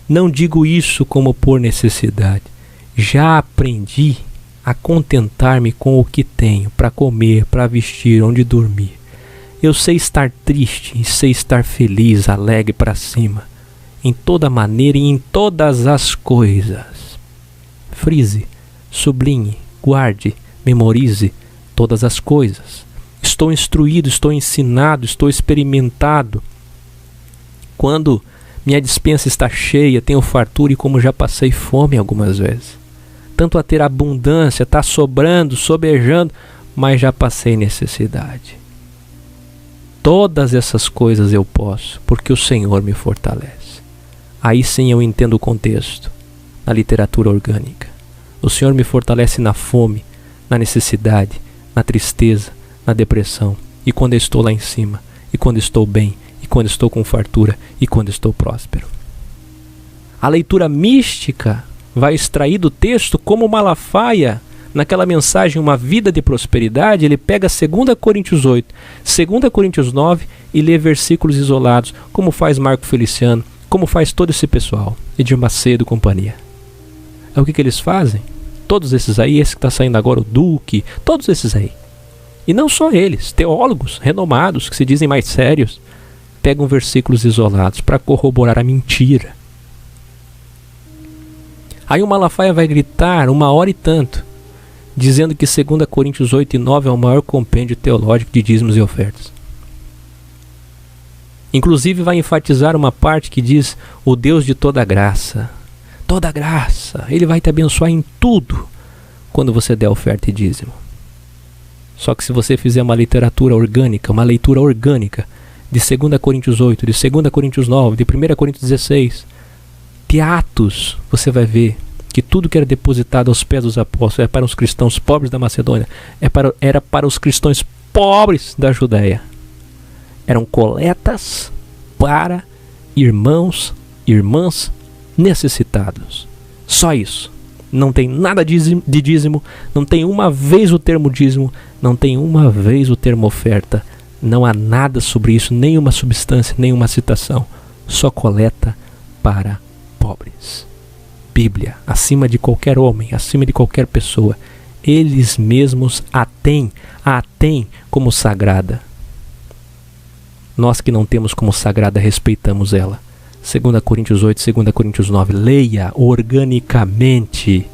Não digo isso como por necessidade. Já aprendi a contentar-me com o que tenho, para comer, para vestir, onde dormir. Eu sei estar triste e sei estar feliz, alegre para cima, em toda maneira e em todas as coisas. Frise, sublinhe, guarde, memorize todas as coisas. Estou instruído, estou ensinado, estou experimentado. Quando minha despensa está cheia, tenho fartura e como já passei fome algumas vezes. Tanto a ter abundância, está sobrando, sobejando, mas já passei necessidade. Todas essas coisas eu posso, porque o Senhor me fortalece. Aí sim eu entendo o contexto na literatura orgânica. O Senhor me fortalece na fome, na necessidade, na tristeza, na depressão, e quando eu estou lá em cima, e quando estou bem, e quando estou com fartura, e quando estou próspero. A leitura mística vai extrair do texto como Malafaia, naquela mensagem Uma Vida de Prosperidade, ele pega 2 Coríntios 8, 2 Coríntios 9 e lê versículos isolados, como faz Marco Feliciano, como faz todo esse pessoal, Edir Macedo e companhia. É o que eles fazem? Todos esses aí, esse que está saindo agora, o Duque, todos esses aí. E não só eles, teólogos renomados, que se dizem mais sérios, pegam versículos isolados para corroborar a mentira. Aí o Malafaia vai gritar 1h e tanto, dizendo que 2 Coríntios 8 e 9 é o maior compêndio teológico de dízimos e ofertas. Inclusive vai enfatizar uma parte que diz o Deus de toda graça. Toda graça, Ele vai te abençoar em tudo quando você der oferta e dízimo. Só que se você fizer uma literatura orgânica, uma leitura orgânica de 2 Coríntios 8, de 2 Coríntios 9, de 1 Coríntios 16, de Atos, você vai ver que tudo que era depositado aos pés dos apóstolos era para os cristãos pobres da Macedônia, era para os cristãos pobres da Judéia. Eram coletas para irmãos e irmãs necessitados. Só isso. Não tem nada de dízimo, não tem uma vez o termo dízimo, não tem uma vez o termo oferta. Não há nada sobre isso, nenhuma substância, nenhuma citação. Só coleta para pobres. Bíblia, acima de qualquer homem, acima de qualquer pessoa, eles mesmos a têm como sagrada. Nós que não temos como sagrada, respeitamos ela. 2 Coríntios 8, 2 Coríntios 9, leia organicamente,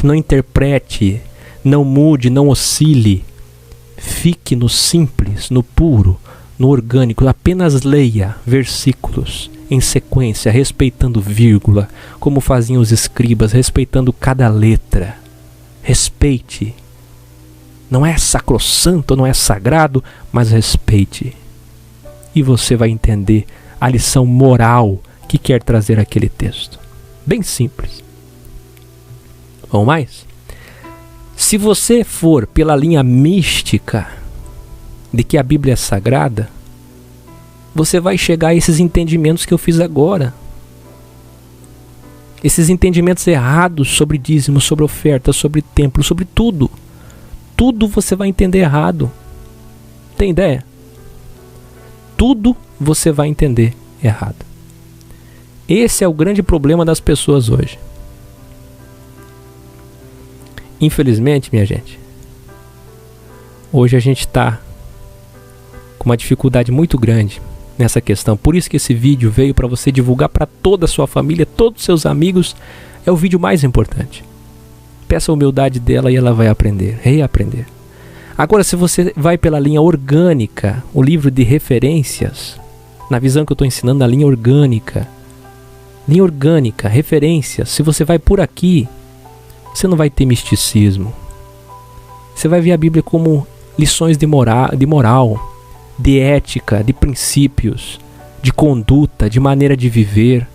não interprete, não mude, não oscile, fique no simples, no puro, no orgânico, apenas leia versículos em sequência, respeitando vírgula, como faziam os escribas, respeitando cada letra. Respeite. Não é sacrossanto, não é sagrado, mas respeite. E você vai entender a lição moral que quer trazer aquele texto. Bem simples. Vamos mais? Se você for pela linha mística de que a Bíblia é sagrada, você vai chegar a esses entendimentos que eu fiz agora. Esses entendimentos errados sobre dízimo, sobre oferta, sobre templo, sobre tudo. Tudo você vai entender errado. Tem ideia? Tudo você vai entender errado. Esse é o grande problema das pessoas hoje. Infelizmente, minha gente, hoje a gente está com uma dificuldade muito grande nessa questão. Por isso que esse vídeo veio para você divulgar para toda a sua família, todos os seus amigos. É o vídeo mais importante. Peça a humildade dela e ela vai aprender, reaprender. Agora, se você vai pela linha orgânica, o livro de referências, na visão que eu estou ensinando, na linha orgânica, referências, se você vai por aqui, você não vai ter misticismo. Você vai ver a Bíblia como lições de moral, de ética, de princípios, de conduta, de maneira de viver.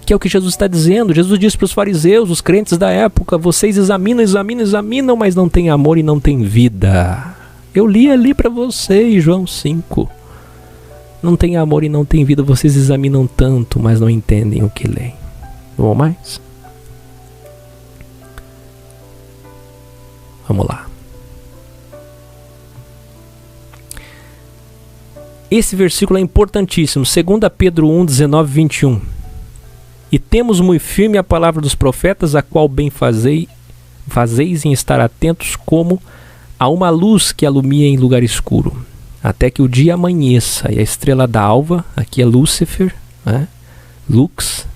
Que é o que Jesus está dizendo. Jesus disse para os fariseus, os crentes da época: vocês examinam, mas não têm amor e não têm vida. Eu li ali para vocês, João 5. Não tem amor e não tem vida. Vocês examinam tanto, mas não entendem o que leem. Vamos mais? Vamos lá. Esse versículo é importantíssimo. 2 Pedro 1, 19, 21. E temos muito firme a palavra dos profetas, a qual bem fazeis em estar atentos como a uma luz que alumia em lugar escuro, até que o dia amanheça e a estrela da alva, aqui é Lúcifer, né? Lux,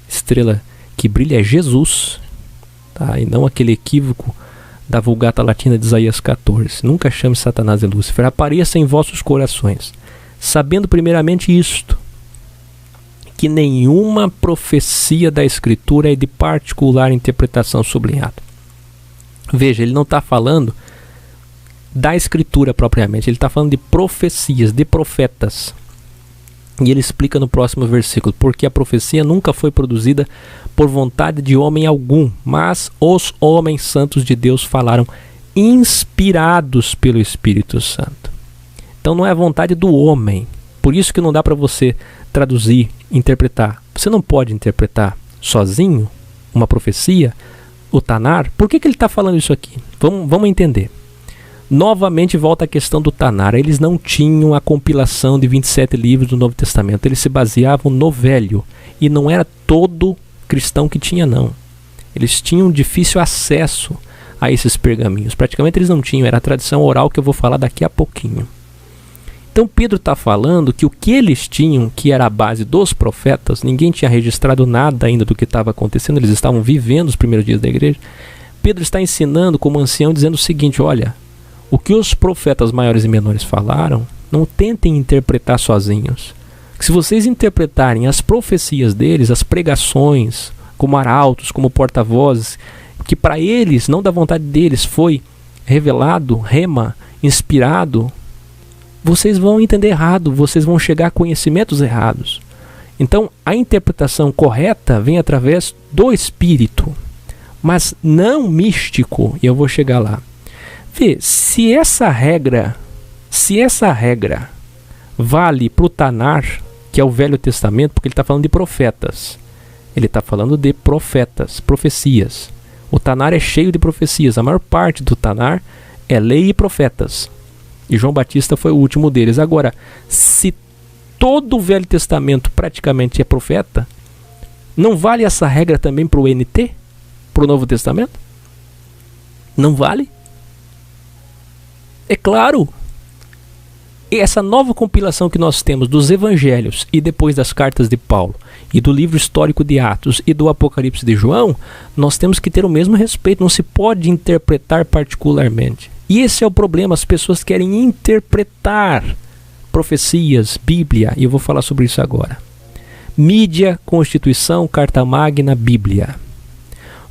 estrela que brilha é Jesus, tá? E não aquele equívoco da Vulgata Latina de Isaías 14. Nunca chame Satanás de Lúcifer. Apareça em vossos corações, sabendo primeiramente isto, que nenhuma profecia da Escritura é de particular interpretação sublinhada. Veja, ele não está falando da Escritura propriamente, ele está falando de profecias, de profetas. E ele explica no próximo versículo: porque a profecia nunca foi produzida por vontade de homem algum, mas os homens santos de Deus falaram inspirados pelo Espírito Santo. Então não é a vontade do homem. Por isso que não dá para você traduzir, interpretar. Você não pode interpretar sozinho uma profecia, o Tanar. Por que ele está falando isso aqui? Vamos entender. Novamente volta a questão do Tanar. Eles não tinham a compilação de 27 livros do Novo Testamento. Eles se baseavam no Velho. E não era todo cristão que tinha, não. Eles tinham difícil acesso a esses pergaminhos. Praticamente eles não tinham. Era a tradição oral que eu vou falar daqui a pouquinho. Então Pedro está falando que o que eles tinham, que era a base dos profetas, ninguém tinha registrado nada ainda do que estava acontecendo. Eles estavam vivendo os primeiros dias da igreja. Pedro está ensinando como ancião, dizendo o seguinte: olha, o que os profetas maiores e menores falaram, não tentem interpretar sozinhos. Se vocês interpretarem as profecias deles, as pregações, como arautos, como porta-vozes, que para eles, não da vontade deles, foi revelado, rema, inspirado, vocês vão entender errado, vocês vão chegar a conhecimentos errados. Então, a interpretação correta vem através do Espírito, mas não místico, e eu vou chegar lá. Vê, se essa regra vale para o Tanar, que é o Velho Testamento, porque ele está falando de profetas. Ele está falando de profetas, profecias. O Tanar é cheio de profecias. A maior parte do Tanar é lei e profetas. E João Batista foi o último deles. Agora, se todo o Velho Testamento praticamente é profeta, não vale essa regra também para o NT? Para o Novo Testamento? Não vale? É claro. E essa nova compilação que nós temos dos Evangelhos e depois das cartas de Paulo e do livro histórico de Atos e do Apocalipse de João, nós temos que ter o mesmo respeito. Não se pode interpretar particularmente. E esse é o problema. As pessoas querem interpretar profecias, Bíblia, e eu vou falar sobre isso agora. Mídia, Constituição, Carta Magna, Bíblia.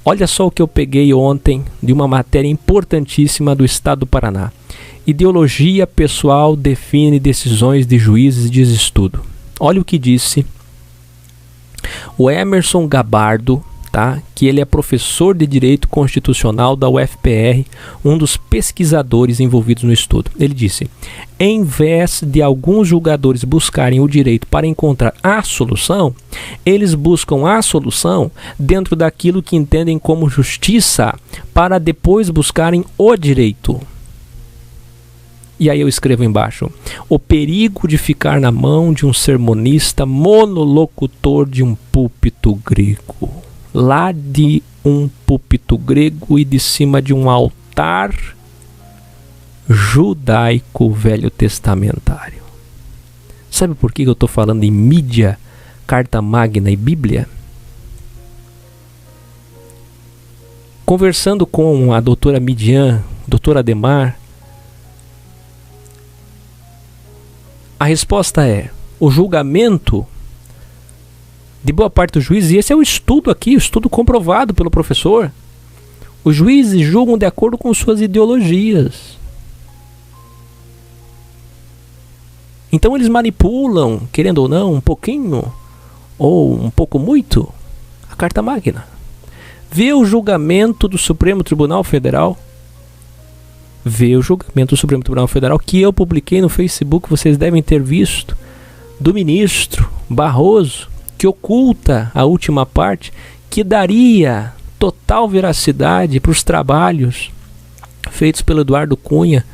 Olha só o que eu peguei ontem de uma matéria importantíssima do Estado do Paraná. Ideologia pessoal define decisões de juízes e diz estudo. Olha o que disse o Emerson Gabardo, tá? Que ele é professor de Direito Constitucional da UFPR, um dos pesquisadores envolvidos no estudo. Ele disse: em vez de alguns julgadores buscarem o direito para encontrar a solução, eles buscam a solução dentro daquilo que entendem como justiça, para depois buscarem o direito. E aí eu escrevo embaixo: o perigo de ficar na mão de um sermonista monolocutor de um púlpito grego. Lá de um púlpito grego e de cima de um altar judaico velho testamentário. Sabe por que eu estou falando em mídia, Carta Magna e Bíblia? Conversando com a doutora Midian, doutora Ademar, a resposta é: o julgamento de boa parte dos juízes, e esse é o estudo aqui, o estudo comprovado pelo professor, os juízes julgam de acordo com suas ideologias. Então eles manipulam, querendo ou não, um pouquinho, ou um pouco muito, a Carta Magna. Vê o julgamento do Supremo Tribunal Federal. Vê o julgamento do Supremo Tribunal Federal que eu publiquei no Facebook, vocês devem ter visto, do ministro Barroso, que oculta a última parte, que daria total veracidade para os trabalhos feitos pelo Eduardo Cunha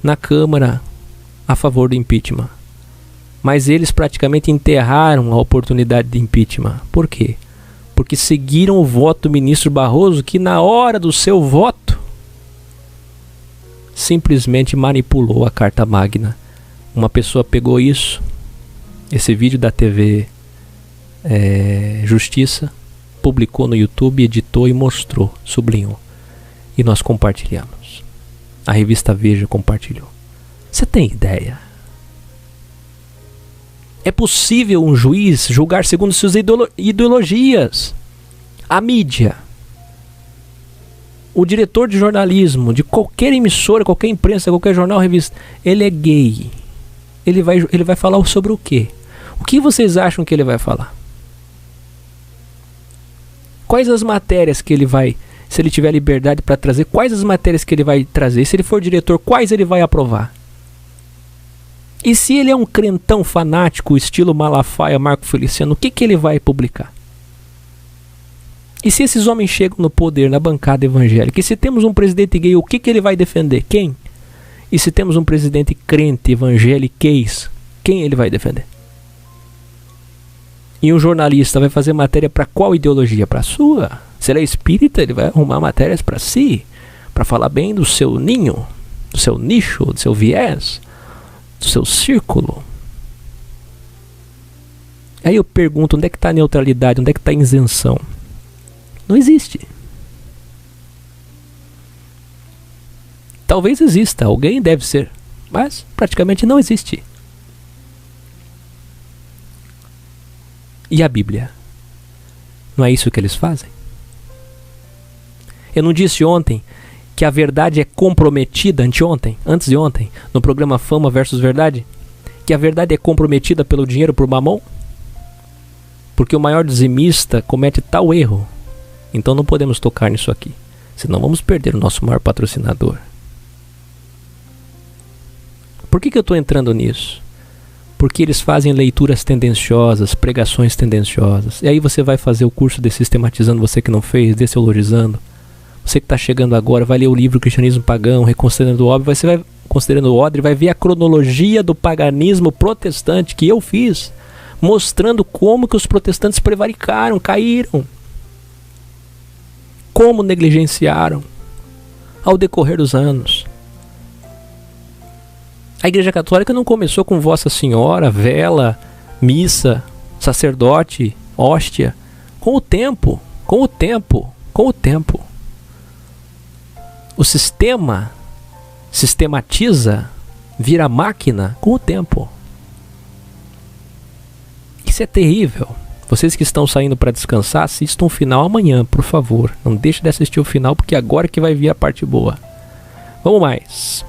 na Câmara a favor do impeachment. Mas eles praticamente enterraram a oportunidade de impeachment. Por quê? Porque seguiram o voto do ministro Barroso, que na hora do seu voto simplesmente manipulou a Carta Magna. Uma pessoa pegou isso, esse vídeo da TV Justiça, publicou no YouTube, editou e mostrou, sublinhou. E nós compartilhamos. A revista Veja compartilhou. Você tem ideia? É possível um juiz julgar segundo suas ideologias. A mídia, o diretor de jornalismo de qualquer emissora, qualquer imprensa, qualquer jornal, revista, ele é gay. Ele vai falar sobre o quê? O que vocês acham que ele vai falar? Quais as matérias que ele vai, se ele tiver liberdade para trazer, quais as matérias que ele vai trazer? Se ele for diretor, quais ele vai aprovar? E se ele é um crentão fanático, estilo Malafaia, Marco Feliciano, o que ele vai publicar? E se esses homens chegam no poder, na bancada evangélica? E se temos um presidente gay, o que ele vai defender? Quem? E se temos um presidente crente, evangélico, quem ele vai defender? E um jornalista vai fazer matéria para qual ideologia? Para a sua? Se ele é espírita, ele vai arrumar matérias para si, para falar bem do seu ninho, do seu nicho, do seu viés, do seu círculo. Aí eu pergunto, onde é que está a neutralidade? Onde é que está a isenção? Não existe. Talvez exista, alguém deve ser, mas praticamente não existe. E a Bíblia? Não é isso que eles fazem? Eu não disse ontem que a verdade é comprometida, antes de ontem, no programa Fama versus Verdade, que a verdade é comprometida pelo dinheiro, por mamão? Porque o maior dizimista comete tal erro. Então não podemos tocar nisso aqui, senão vamos perder o nosso maior patrocinador. Por que eu estou entrando nisso? Porque eles fazem leituras tendenciosas, pregações tendenciosas. E aí você vai fazer o curso de Sistematizando, você que não fez, Desceularizando. Você que está chegando agora, vai ler o livro Cristianismo Pagão, Reconsiderando o Óbvio, você vai considerando o odre, vai ver a cronologia do paganismo protestante que eu fiz, mostrando como que os protestantes prevaricaram, caíram, como negligenciaram ao decorrer dos anos. A Igreja Católica não começou com Vossa Senhora, vela, missa, sacerdote, hóstia. Com o tempo. O sistema sistematiza, vira máquina com o tempo. Isso é terrível. Vocês que estão saindo para descansar, assistam o final amanhã, por favor. Não deixe de assistir o final, porque agora que vai vir a parte boa. Vamos mais.